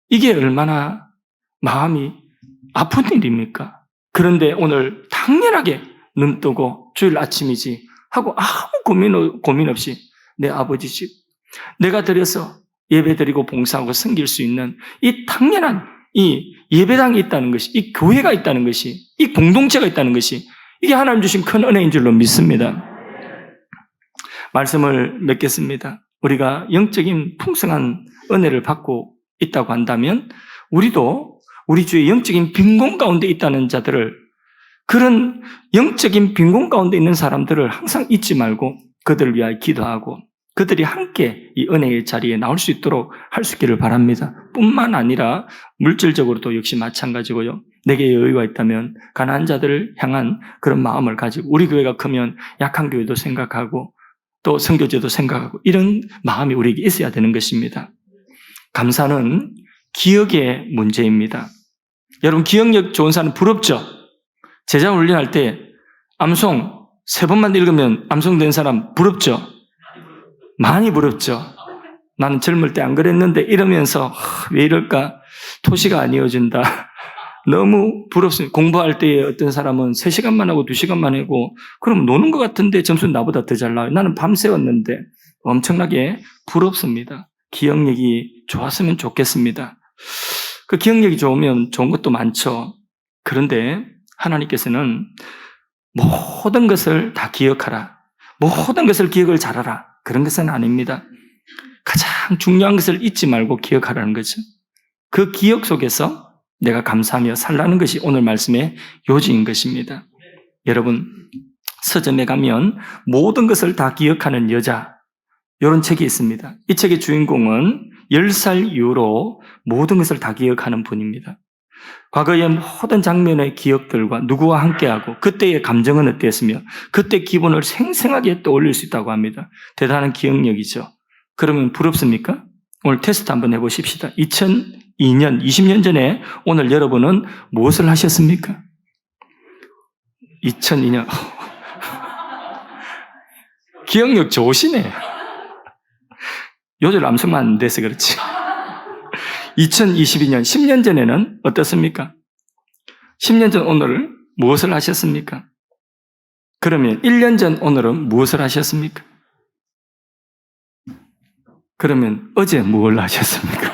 이게 얼마나 마음이 아픈 일입니까? 그런데 오늘 당연하게 눈 뜨고 주일 아침이지 하고 아무 고민 없이 내 아버지 집, 내가 드려서 예배드리고 봉사하고 섬길 수 있는 이 당연한 이 예배당이 있다는 것이, 이 교회가 있다는 것이, 이 공동체가 있다는 것이 이게 하나님 주신 큰 은혜인 줄로 믿습니다. 말씀을 맺겠습니다. 우리가 영적인 풍성한 은혜를 받고 있다고 한다면 우리도 우리 주의 영적인 빈곤 가운데 있다는 자들을, 그런 영적인 빈곤 가운데 있는 사람들을 항상 잊지 말고 그들을 위하여 기도하고 그들이 함께 이 은혜의 자리에 나올 수 있도록 할 수 있기를 바랍니다. 뿐만 아니라 물질적으로도 역시 마찬가지고요. 내게 여유가 있다면 가난한 자들을 향한 그런 마음을 가지고 우리 교회가 크면 약한 교회도 생각하고 또 선교제도 생각하고 이런 마음이 우리에게 있어야 되는 것입니다. 감사는 기억의 문제입니다. 여러분, 기억력 좋은 사람 부럽죠? 제자 훈련할 때 암송 3번만 읽으면 암송된 사람 부럽죠? 많이 부럽죠? 나는 젊을 때 안 그랬는데 이러면서 왜 이럴까? 토시가 안 이어진다. 너무 부럽습니다. 공부할 때 어떤 사람은 3시간만 하고 2시간만 하고 그럼 노는 것 같은데 점수는 나보다 더 잘 나와요. 나는 밤새웠는데 엄청나게 부럽습니다. 기억력이 좋았으면 좋겠습니다. 그 기억력이 좋으면 좋은 것도 많죠. 그런데 하나님께서는 모든 것을 다 기억하라. 모든 것을 기억을 잘하라. 그런 것은 아닙니다. 가장 중요한 것을 잊지 말고 기억하라는 거죠. 그 기억 속에서 내가 감사하며 살라는 것이 오늘 말씀의 요지인 것입니다. 여러분, 서점에 가면 모든 것을 다 기억하는 여자, 이런 책이 있습니다. 이 책의 주인공은 10살 이후로 모든 것을 다 기억하는 분입니다. 과거의 모든 장면의 기억들과 누구와 함께하고 그때의 감정은 어땠으며 그때 기분을 생생하게 떠올릴 수 있다고 합니다. 대단한 기억력이죠. 그러면 부럽습니까? 오늘 테스트 한번 해보십시다. 2002년, 20년 전에 오늘 여러분은 무엇을 하셨습니까? 2002년. 기억력 좋으시네. 요즘 암송만 안 돼서 그렇지. 2022년, 10년 전에는 어떻습니까? 10년 전 오늘을 무엇을 하셨습니까? 그러면 1년 전 오늘은 무엇을 하셨습니까? 그러면 어제 뭘 하셨습니까?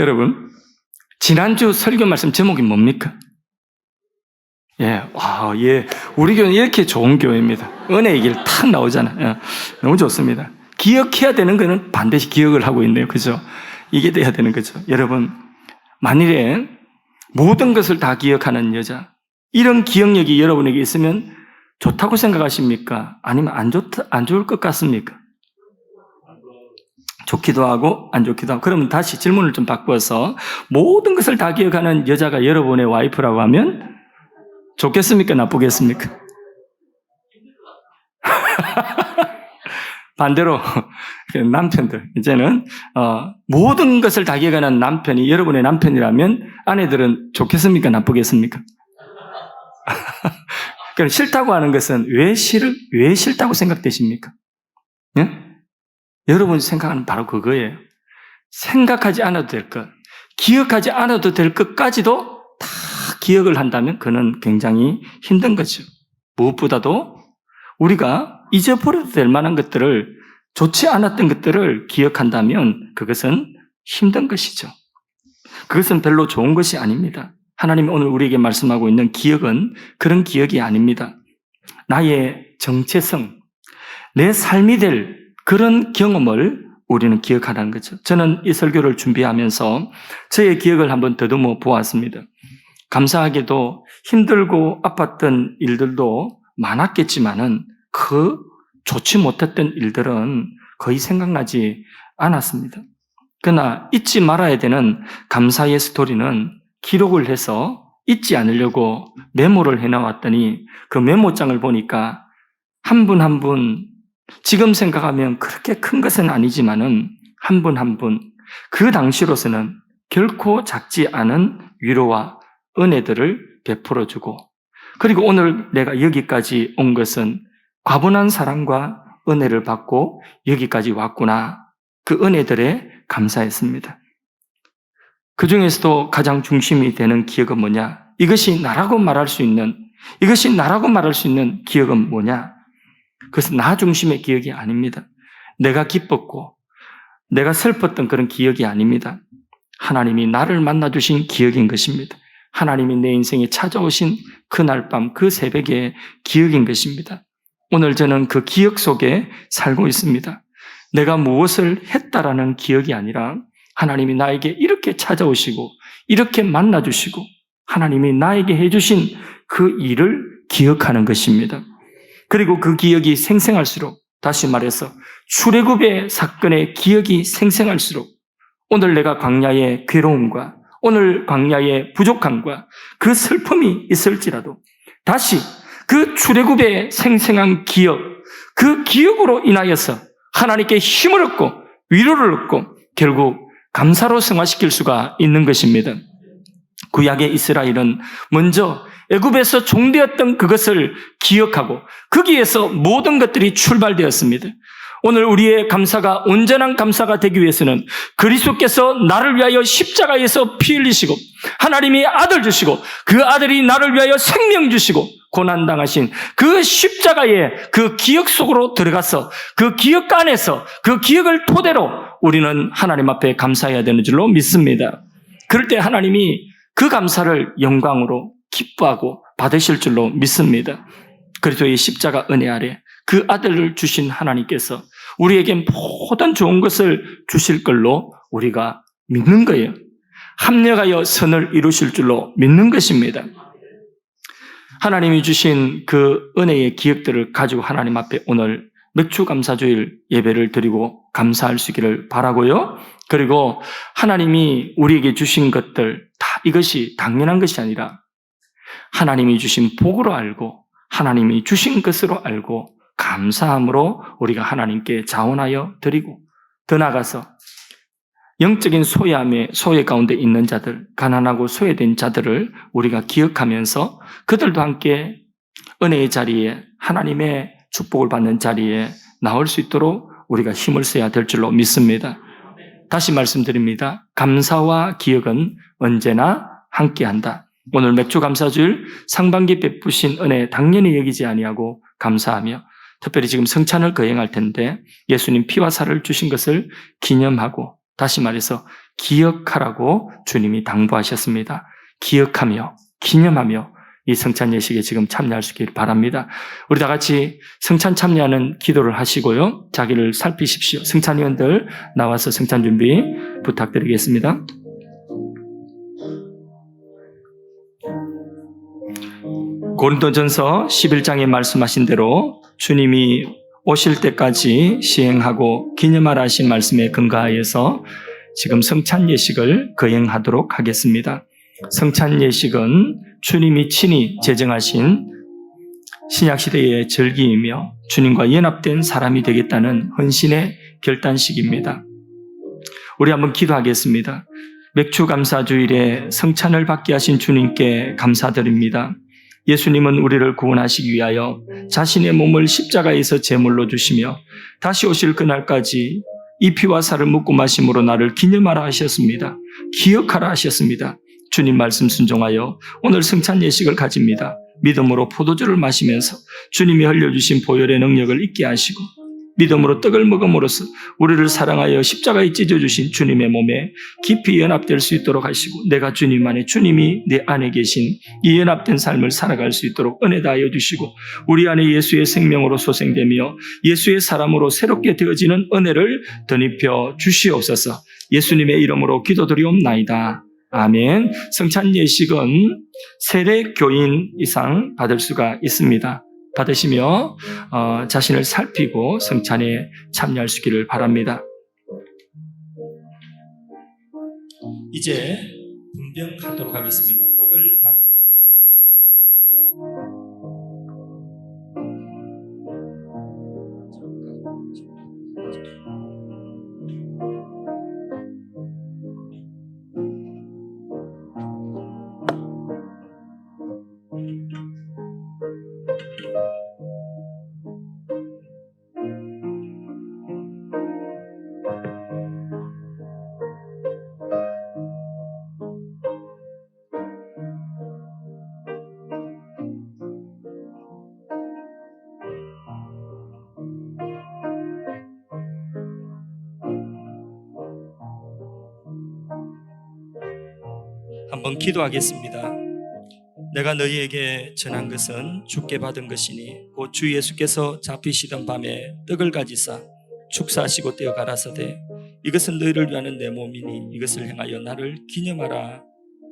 여러분, 지난주 설교 말씀 제목이 뭡니까? 우리 교회는 이렇게 좋은 교회입니다. 은혜의 길 탁 나오잖아요. 너무 좋습니다. 기억해야 되는 거는 반드시 기억을 하고 있네요. 그죠? 이게 돼야 되는 거죠. 여러분, 만일에 모든 것을 다 기억하는 여자, 이런 기억력이 여러분에게 있으면 좋다고 생각하십니까? 아니면 안 좋을 것 같습니까? 좋기도 하고 안 좋기도 하고. 그러면 다시 질문을 좀 바꾸어서 모든 것을 다 기억하는 여자가 여러분의 와이프라고 하면 좋겠습니까? 나쁘겠습니까? 반대로 남편들, 이제는 모든 것을 다 기억하는 남편이 여러분의 남편이라면 아내들은 좋겠습니까? 나쁘겠습니까? 그럼 싫다고 하는 것은 왜 싫다고 생각되십니까? 예? 여러분이 생각하는 바로 그거예요. 생각하지 않아도 될 것, 기억하지 않아도 될 것까지도 다 기억을 한다면 그는 굉장히 힘든 거죠. 무엇보다도 우리가 잊어버려도 될 만한 것들을, 좋지 않았던 것들을 기억한다면 그것은 힘든 것이죠. 그것은 별로 좋은 것이 아닙니다. 하나님이 오늘 우리에게 말씀하고 있는 기억은 그런 기억이 아닙니다. 나의 정체성, 내 삶이 될 그런 경험을 우리는 기억하라는 거죠. 저는 이 설교를 준비하면서 저의 기억을 한번 더듬어 보았습니다. 감사하게도 힘들고 아팠던 일들도 많았겠지만은 그 좋지 못했던 일들은 거의 생각나지 않았습니다. 그러나 잊지 말아야 되는 감사의 스토리는 기록을 해서 잊지 않으려고 메모를 해놔왔더니 그 메모장을 보니까 한 분 한 분, 지금 생각하면 그렇게 큰 것은 아니지만은 한 분 한 분, 그 당시로서는 결코 작지 않은 위로와 은혜들을 베풀어주고, 그리고 오늘 내가 여기까지 온 것은 과분한 사랑과 은혜를 받고 여기까지 왔구나. 그 은혜들에 감사했습니다. 그 중에서도 가장 중심이 되는 기억은 뭐냐? 이것이 나라고 말할 수 있는 기억은 뭐냐? 그것은 나 중심의 기억이 아닙니다. 내가 기뻤고 내가 슬펐던 그런 기억이 아닙니다. 하나님이 나를 만나주신 기억인 것입니다. 하나님이 내 인생에 찾아오신 그날 밤, 그 새벽의 기억인 것입니다. 오늘 저는 그 기억 속에 살고 있습니다. 내가 무엇을 했다라는 기억이 아니라 하나님이 나에게 이렇게 찾아오시고 이렇게 만나주시고 하나님이 나에게 해주신 그 일을 기억하는 것입니다. 그리고 그 기억이 생생할수록, 다시 말해서 출애굽의 사건의 기억이 생생할수록 오늘 내가 광야의 괴로움과 오늘 광야의 부족함과 그 슬픔이 있을지라도 다시 그 출애굽의 생생한 기억, 그 기억으로 인하여서 하나님께 힘을 얻고 위로를 얻고 결국 감사로 승화시킬 수가 있는 것입니다. 구약의 이스라엘은 먼저 애굽에서 종되었던 그것을 기억하고 거기에서 모든 것들이 출발되었습니다. 오늘 우리의 감사가 온전한 감사가 되기 위해서는 그리스도께서 나를 위하여 십자가에서 피 흘리시고 하나님이 아들 주시고 그 아들이 나를 위하여 생명 주시고 고난당하신 그 십자가의 그 기억 속으로 들어가서 그 기억 안에서 그 기억을 토대로 우리는 하나님 앞에 감사해야 되는 줄로 믿습니다. 그럴 때 하나님이 그 감사를 영광으로 기뻐하고 받으실 줄로 믿습니다. 그리스도의 십자가 은혜 아래 그 아들을 주신 하나님께서 우리에게 모든 좋은 것을 주실 걸로 우리가 믿는 거예요. 합력하여 선을 이루실 줄로 믿는 것입니다. 하나님이 주신 그 은혜의 기억들을 가지고 하나님 앞에 오늘 맥주 감사주일 예배를 드리고 감사할 수 있기를 바라고요. 그리고 하나님이 우리에게 주신 것들 다 이것이 당연한 것이 아니라 하나님이 주신 복으로 알고 하나님이 주신 것으로 알고 감사함으로 우리가 하나님께 자원하여 드리고 더 나아가서 영적인 소외 가운데 있는 자들, 가난하고 소외된 자들을 우리가 기억하면서 그들도 함께 은혜의 자리에 하나님의 축복을 받는 자리에 나올 수 있도록 우리가 힘을 써야 될 줄로 믿습니다. 다시 말씀드립니다. 감사와 기억은 언제나 함께한다. 오늘 맥주 감사주일 상반기 베푸신 은혜 당연히 여기지 아니하고 감사하며 특별히 지금 성찬을 거행할 텐데 예수님 피와 살을 주신 것을 기념하고 다시 말해서 기억하라고 주님이 당부하셨습니다. 기억하며 기념하며 이 성찬 예식에 지금 참여할 수 있기를 바랍니다. 우리 다 같이 성찬 참여하는 기도를 하시고요. 자기를 살피십시오. 성찬위원들 나와서 성찬 준비 부탁드리겠습니다. 고린도전서 11장에 말씀하신 대로 주님이 오실 때까지 시행하고 기념하라 하신 말씀에 근거하여서 지금 성찬 예식을 거행하도록 하겠습니다. 성찬 예식은 주님이 친히 제정하신 신약시대의 절기이며 주님과 연합된 사람이 되겠다는 헌신의 결단식입니다. 우리 한번 기도하겠습니다. 맥주 감사주일에 성찬을 받게 하신 주님께 감사드립니다. 예수님은 우리를 구원하시기 위하여 자신의 몸을 십자가에서 제물로 주시며 다시 오실 그날까지 이 피와 살을 먹고 마심으로 나를 기념하라 하셨습니다. 기억하라 하셨습니다. 주님 말씀 순종하여 오늘 성찬 예식을 가집니다. 믿음으로 포도주를 마시면서 주님이 흘려주신 보혈의 능력을 잊게 하시고 믿음으로 떡을 먹음으로써 우리를 사랑하여 십자가에 찢어주신 주님의 몸에 깊이 연합될 수 있도록 하시고 내가 주님 안에 주님이 내 안에 계신 이 연합된 삶을 살아갈 수 있도록 은혜 다하여 주시고 우리 안에 예수의 생명으로 소생되며 예수의 사람으로 새롭게 되어지는 은혜를 덧입혀 주시옵소서. 예수님의 이름으로 기도드리옵나이다. 아멘. 성찬 예식은 세례 교인 이상 받을 수가 있습니다. 받으시며 자신을 살피고 성찬에 참여할 수 있기를 바랍니다. 이제 분병하도록 하겠습니다. 떡을 나누도록. 한번 기도하겠습니다. 내가 너희에게 전한 것은 주께 받은 것이니 곧 주 예수께서 잡히시던 밤에 떡을 가지사 축사하시고 떼어 가라사대 이것은 너희를 위하는 내 몸이니 이것을 행하여 나를 기념하라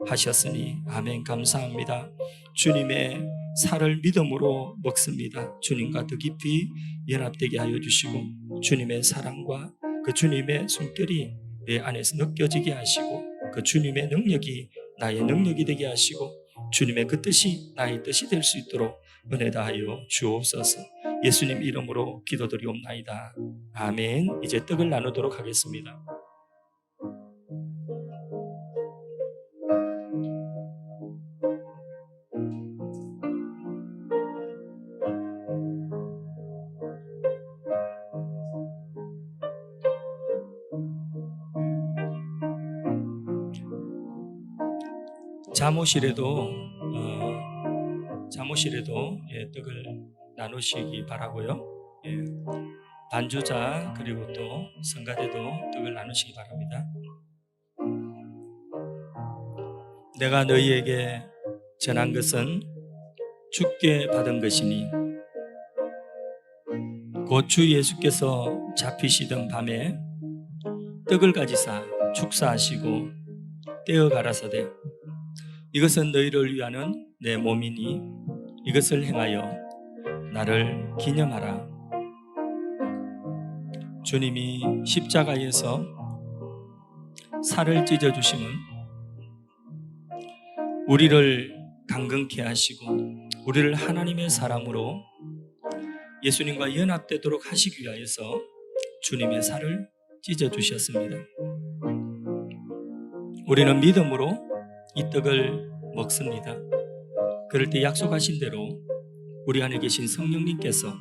하셨으니 아멘. 감사합니다. 주님의 살을 믿음으로 먹습니다. 주님과 더 깊이 연합되게 하여 주시고 주님의 사랑과 그 주님의 숨결이 내 안에서 느껴지게 하시고 그 주님의 능력이 나의 능력이 되게 하시고 주님의 그 뜻이 나의 뜻이 될 수 있도록 은혜 다하여 주옵소서. 예수님 이름으로 기도드리옵나이다. 아멘. 이제 떡을 나누도록 하겠습니다. 잠옷이라도 떡을 나누시기 바라고요. 반주자 그리고 또 성가대도 떡을 나누시기 바랍니다. 내가 너희에게 전한 것은 주께 받은 것이니 곧 주 예수께서 잡히시던 밤에 떡을 가지사 축사하시고 떼어 가라사대 이것은 너희를 위하는 내 몸이니 이것을 행하여 나를 기념하라 주님이 십자가에서 살을 찢어주심은 우리를 강건케 하시고 우리를 하나님의 사람으로 예수님과 연합되도록 하시기 위하여서 주님의 살을 찢어주셨습니다. 우리는 믿음으로 이 떡을 먹습니다. 그럴 때 약속하신 대로 우리 안에 계신 성령님께서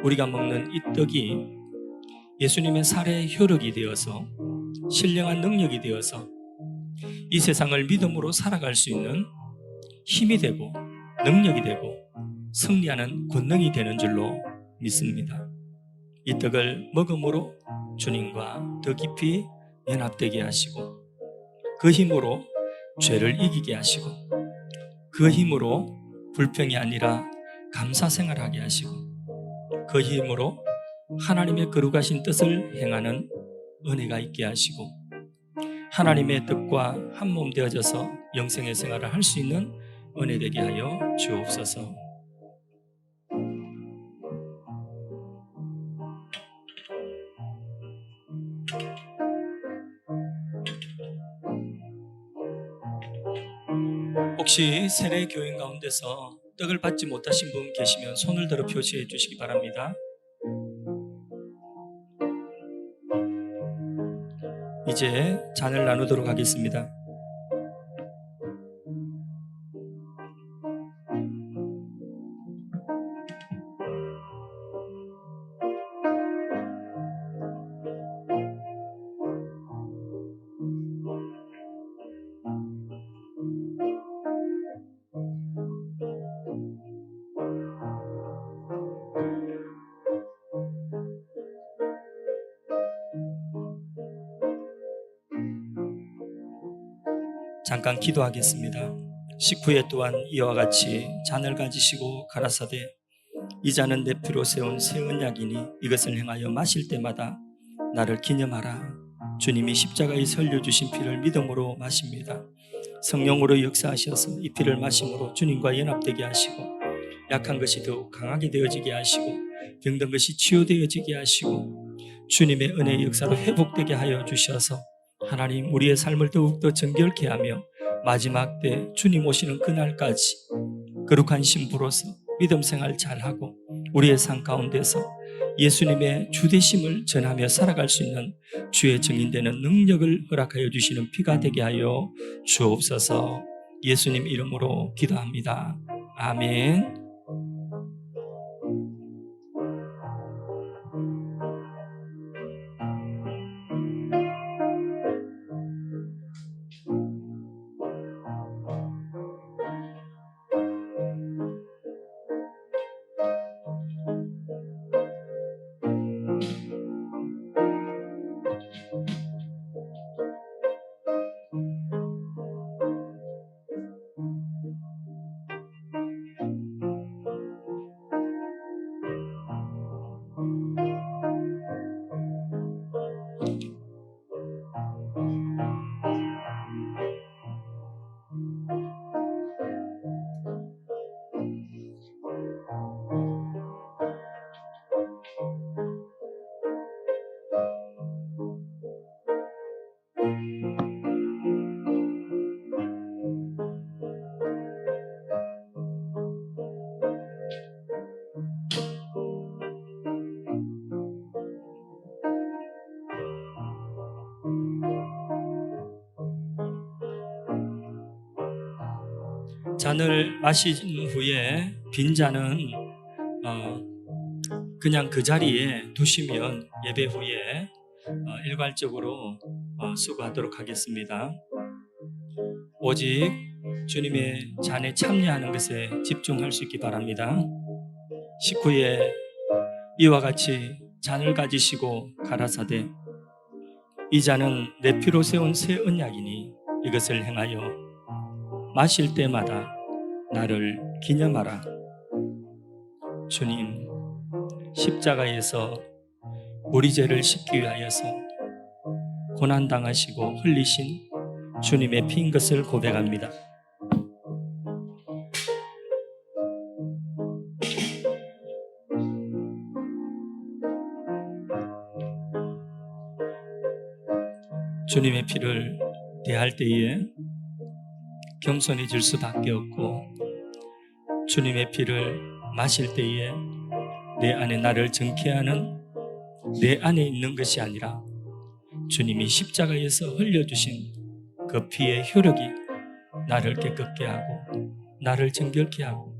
우리가 먹는 이 떡이 예수님의 살의 효력이 되어서 신령한 능력이 되어서 이 세상을 믿음으로 살아갈 수 있는 힘이 되고 능력이 되고 승리하는 권능이 되는 줄로 믿습니다. 이 떡을 먹음으로 주님과 더 깊이 연합되게 하시고 그 힘으로 죄를 이기게 하시고 그 힘으로 불평이 아니라 감사 생활하게 하시고 그 힘으로 하나님의 거룩하신 뜻을 행하는 은혜가 있게 하시고 하나님의 뜻과 한 몸 되어져서 영생의 생활을 할 수 있는 은혜 되게 하여 주옵소서. 혹시 세례 교인 가운데서 떡을 받지 못하신 분 계시면 손을 들어 표시해 주시기 바랍니다. 이제 잔을 나누도록 하겠습니다. 잠깐 기도하겠습니다. 식후에 또한 이와 같이 잔을 가지시고 가라사대 이 잔은 내 피로 세운 새 언약이니 이것을 행하여 마실 때마다 나를 기념하라. 주님이 십자가에 흘려주신 피를 믿음으로 마십니다. 성령으로 역사하셔서 이 피를 마심으로 주님과 연합되게 하시고 약한 것이 더욱 강하게 되어지게 하시고 병든 것이 치유되어지게 하시고 주님의 은혜의 역사로 회복되게 하여 주셔서 하나님 우리의 삶을 더욱더 정결케 하며 마지막 때 주님 오시는 그날까지 거룩한 신부로서 믿음 생활 잘하고 우리의 삶 가운데서 예수님의 주되심을 전하며 살아갈 수 있는 주의 증인되는 능력을 허락하여 주시는 피가 되게 하여 주옵소서. 예수님 이름으로 기도합니다. 아멘. 잔을 마신 후에 빈 잔은 그냥 그 자리에 두시면 예배 후에 일괄적으로 수고하도록 하겠습니다. 오직 주님의 잔에 참여하는 것에 집중할 수 있기 바랍니다. 식후에 이와 같이 잔을 가지시고 가라사대 이 잔은 내 피로 세운 새 언약이니 이것을 행하여 마실 때마다 나를 기념하라. 주님 십자가에서 우리 죄를 씻기 위하여서 고난당하시고 흘리신 주님의 피인 것을 고백합니다. 주님의 피를 대할 때에 겸손해질 수밖에 없고, 주님의 피를 마실 때에 내 안에 나를 정케하는 내 안에 있는 것이 아니라 주님이 십자가에서 흘려주신 그 피의 효력이 나를 깨끗게 하고 나를 정결케 하고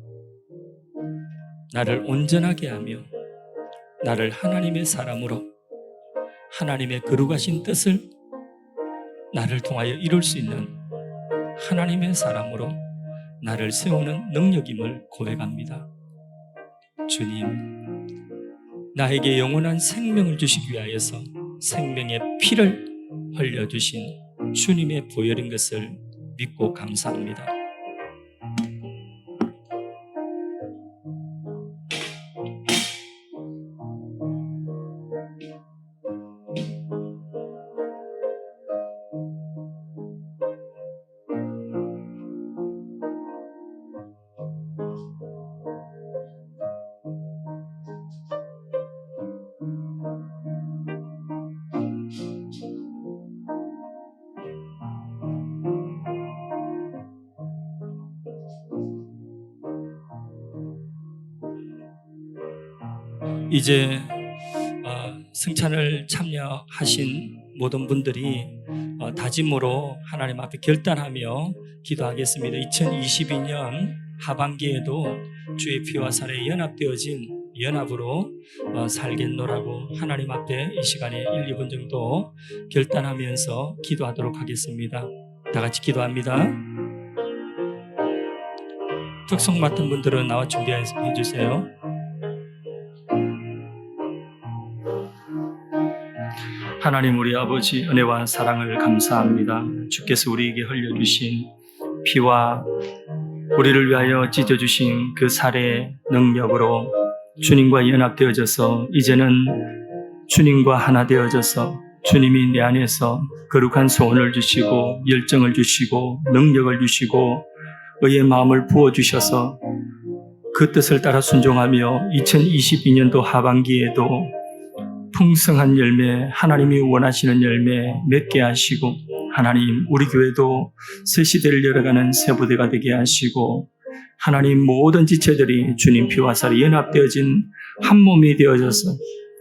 나를 온전하게 하며 나를 하나님의 사람으로 하나님의 거룩하신 뜻을 나를 통하여 이룰 수 있는 하나님의 사람으로 나를 세우는 능력임을 고백합니다. 주님, 나에게 영원한 생명을 주시기 위하여서 생명의 피를 흘려주신 주님의 보혈인 것을 믿고 감사합니다. 이제 성찬을 참여하신 모든 분들이 다짐으로 하나님 앞에 결단하며 기도하겠습니다. 2022년 하반기에도 주의 피와 살에 연합되어진 연합으로 살겠노라고 하나님 앞에 이 시간에 1, 2분 정도 결단하면서 기도하도록 하겠습니다. 다 같이 기도합니다. 특성 맡은 분들은 나와 준비해 주세요. 하나님 우리 아버지, 은혜와 사랑을 감사합니다. 주께서 우리에게 흘려주신 피와 우리를 위하여 찢어주신 그 살의 능력으로 주님과 연합되어져서 이제는 주님과 하나 되어져서 주님이 내 안에서 거룩한 소원을 주시고 열정을 주시고 능력을 주시고 의의 마음을 부어주셔서 그 뜻을 따라 순종하며 2022년도 하반기에도 풍성한 열매, 하나님이 원하시는 열매 맺게 하시고, 하나님 우리 교회도 새 시대를 열어가는 새 부대가 되게 하시고, 하나님 모든 지체들이 주님 피와 살이 연합되어진 한 몸이 되어져서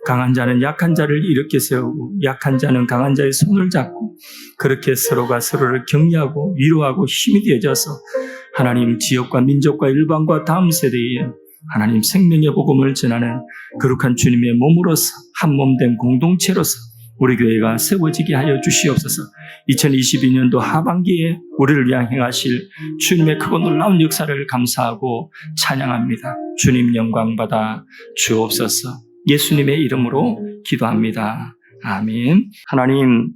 강한 자는 약한 자를 일으켜 세우고 약한 자는 강한 자의 손을 잡고 그렇게 서로가 서로를 격려하고 위로하고 힘이 되어져서 하나님 지역과 민족과 일방과 다음 세대에 하나님 생명의 복음을 전하는 거룩한 주님의 몸으로서 한 몸된 공동체로서 우리 교회가 세워지게 하여 주시옵소서. 2022년도 하반기에 우리를 위한 행하실 주님의 크고 놀라운 역사를 감사하고 찬양합니다. 주님 영광 받아 주옵소서. 예수님의 이름으로 기도합니다. 아멘. 하나님,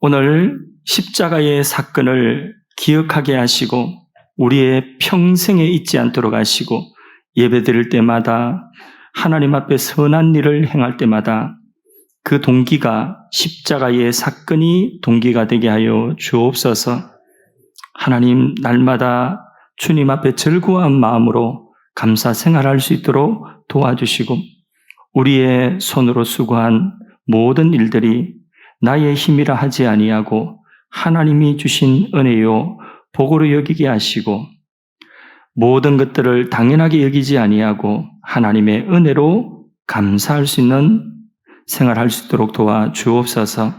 오늘 십자가의 사건을 기억하게 하시고 우리의 평생에 잊지 않도록 하시고 예배 드릴 때마다 하나님 앞에 선한 일을 행할 때마다 그 동기가 십자가의 사건이 동기가 되게 하여 주옵소서. 하나님, 날마다 주님 앞에 즐거운 마음으로 감사 생활할 수 있도록 도와주시고 우리의 손으로 수고한 모든 일들이 나의 힘이라 하지 아니하고 하나님이 주신 은혜요 복으로 여기게 하시고 모든 것들을 당연하게 여기지 아니하고 하나님의 은혜로 감사할 수 있는 생활할 수 있도록 도와주옵소서.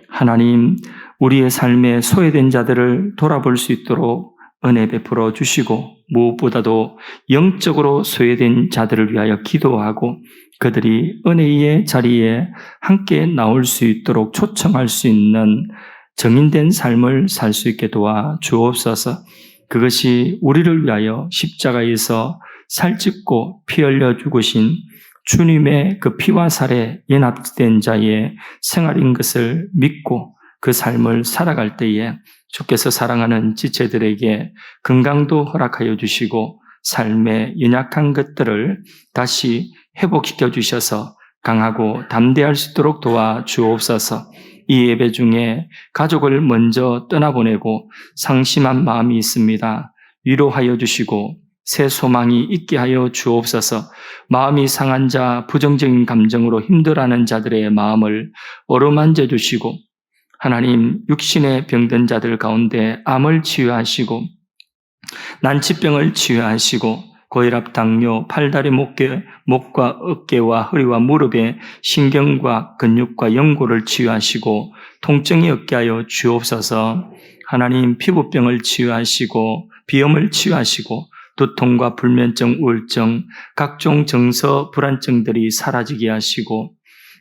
하나님, 우리의 삶에 소외된 자들을 돌아볼 수 있도록 은혜 베풀어 주시고 무엇보다도 영적으로 소외된 자들을 위하여 기도하고 그들이 은혜의 자리에 함께 나올 수 있도록 초청할 수 있는 정인된 삶을 살 수 있게 도와주옵소서. 그것이 우리를 위하여 십자가에서 살찢고 피 흘려 죽으신 주님의 그 피와 살에 연합된 자의 생활인 것을 믿고 그 삶을 살아갈 때에 주께서 사랑하는 지체들에게 건강도 허락하여 주시고 삶의 연약한 것들을 다시 회복시켜 주셔서 강하고 담대할 수 있도록 도와주옵소서. 이 예배 중에 가족을 먼저 떠나보내고 상심한 마음이 있습니다. 위로하여 주시고 새 소망이 있게 하여 주옵소서. 마음이 상한 자, 부정적인 감정으로 힘들어하는 자들의 마음을 어루만져 주시고 하나님 육신에 병든 자들 가운데 암을 치유하시고 난치병을 치유하시고 고혈압, 당뇨, 팔다리, 목과 어깨와 허리와 무릎의 신경과 근육과 연골을 치유하시고 통증이 없게 하여 주옵소서. 하나님 피부병을 치유하시고 비염을 치유하시고 두통과 불면증, 우울증, 각종 정서 불안증들이 사라지게 하시고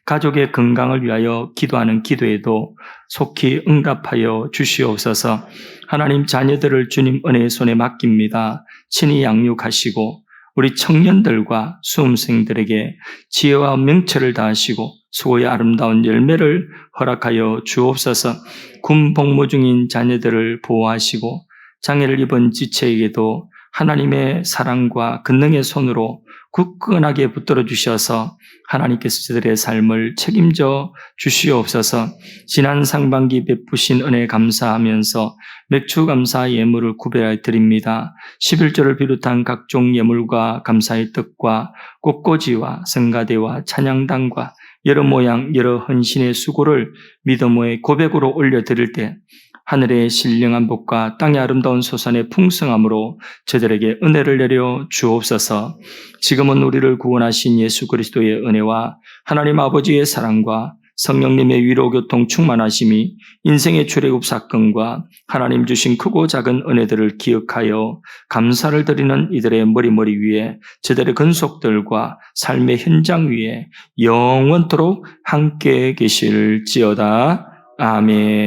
가족의 건강을 위하여 기도하는 기도에도 속히 응답하여 주시옵소서. 하나님 자녀들을 주님 은혜의 손에 맡깁니다. 친히 양육하시고 우리 청년들과 수험생들에게 지혜와 명철을 다하시고 수고의 아름다운 열매를 허락하여 주옵소서. 군 복무 중인 자녀들을 보호하시고 장애를 입은 지체에게도 하나님의 사랑과 권능의 손으로 굳건하게 붙들어 주셔서 하나님께서 저들의 삶을 책임져 주시옵소서. 지난 상반기 베푸신 은혜 감사하면서 맥주 감사 예물을 구별하여 드립니다. 11조를 비롯한 각종 예물과 감사의 뜻과 꽃꽂이와 성가대와 찬양단과 여러 모양 여러 헌신의 수고를 믿음의 고백으로 올려드릴 때 하늘의 신령한 복과 땅의 아름다운 소산의 풍성함으로 저들에게 은혜를 내려 주옵소서. 지금은 우리를 구원하신 예수 그리스도의 은혜와 하나님 아버지의 사랑과 성령님의 위로교통 충만하심이 인생의 출애굽 사건과 하나님 주신 크고 작은 은혜들을 기억하여 감사를 드리는 이들의 머리 위에 저들의 근속들과 삶의 현장 위에 영원토록 함께 계실지어다. 아멘.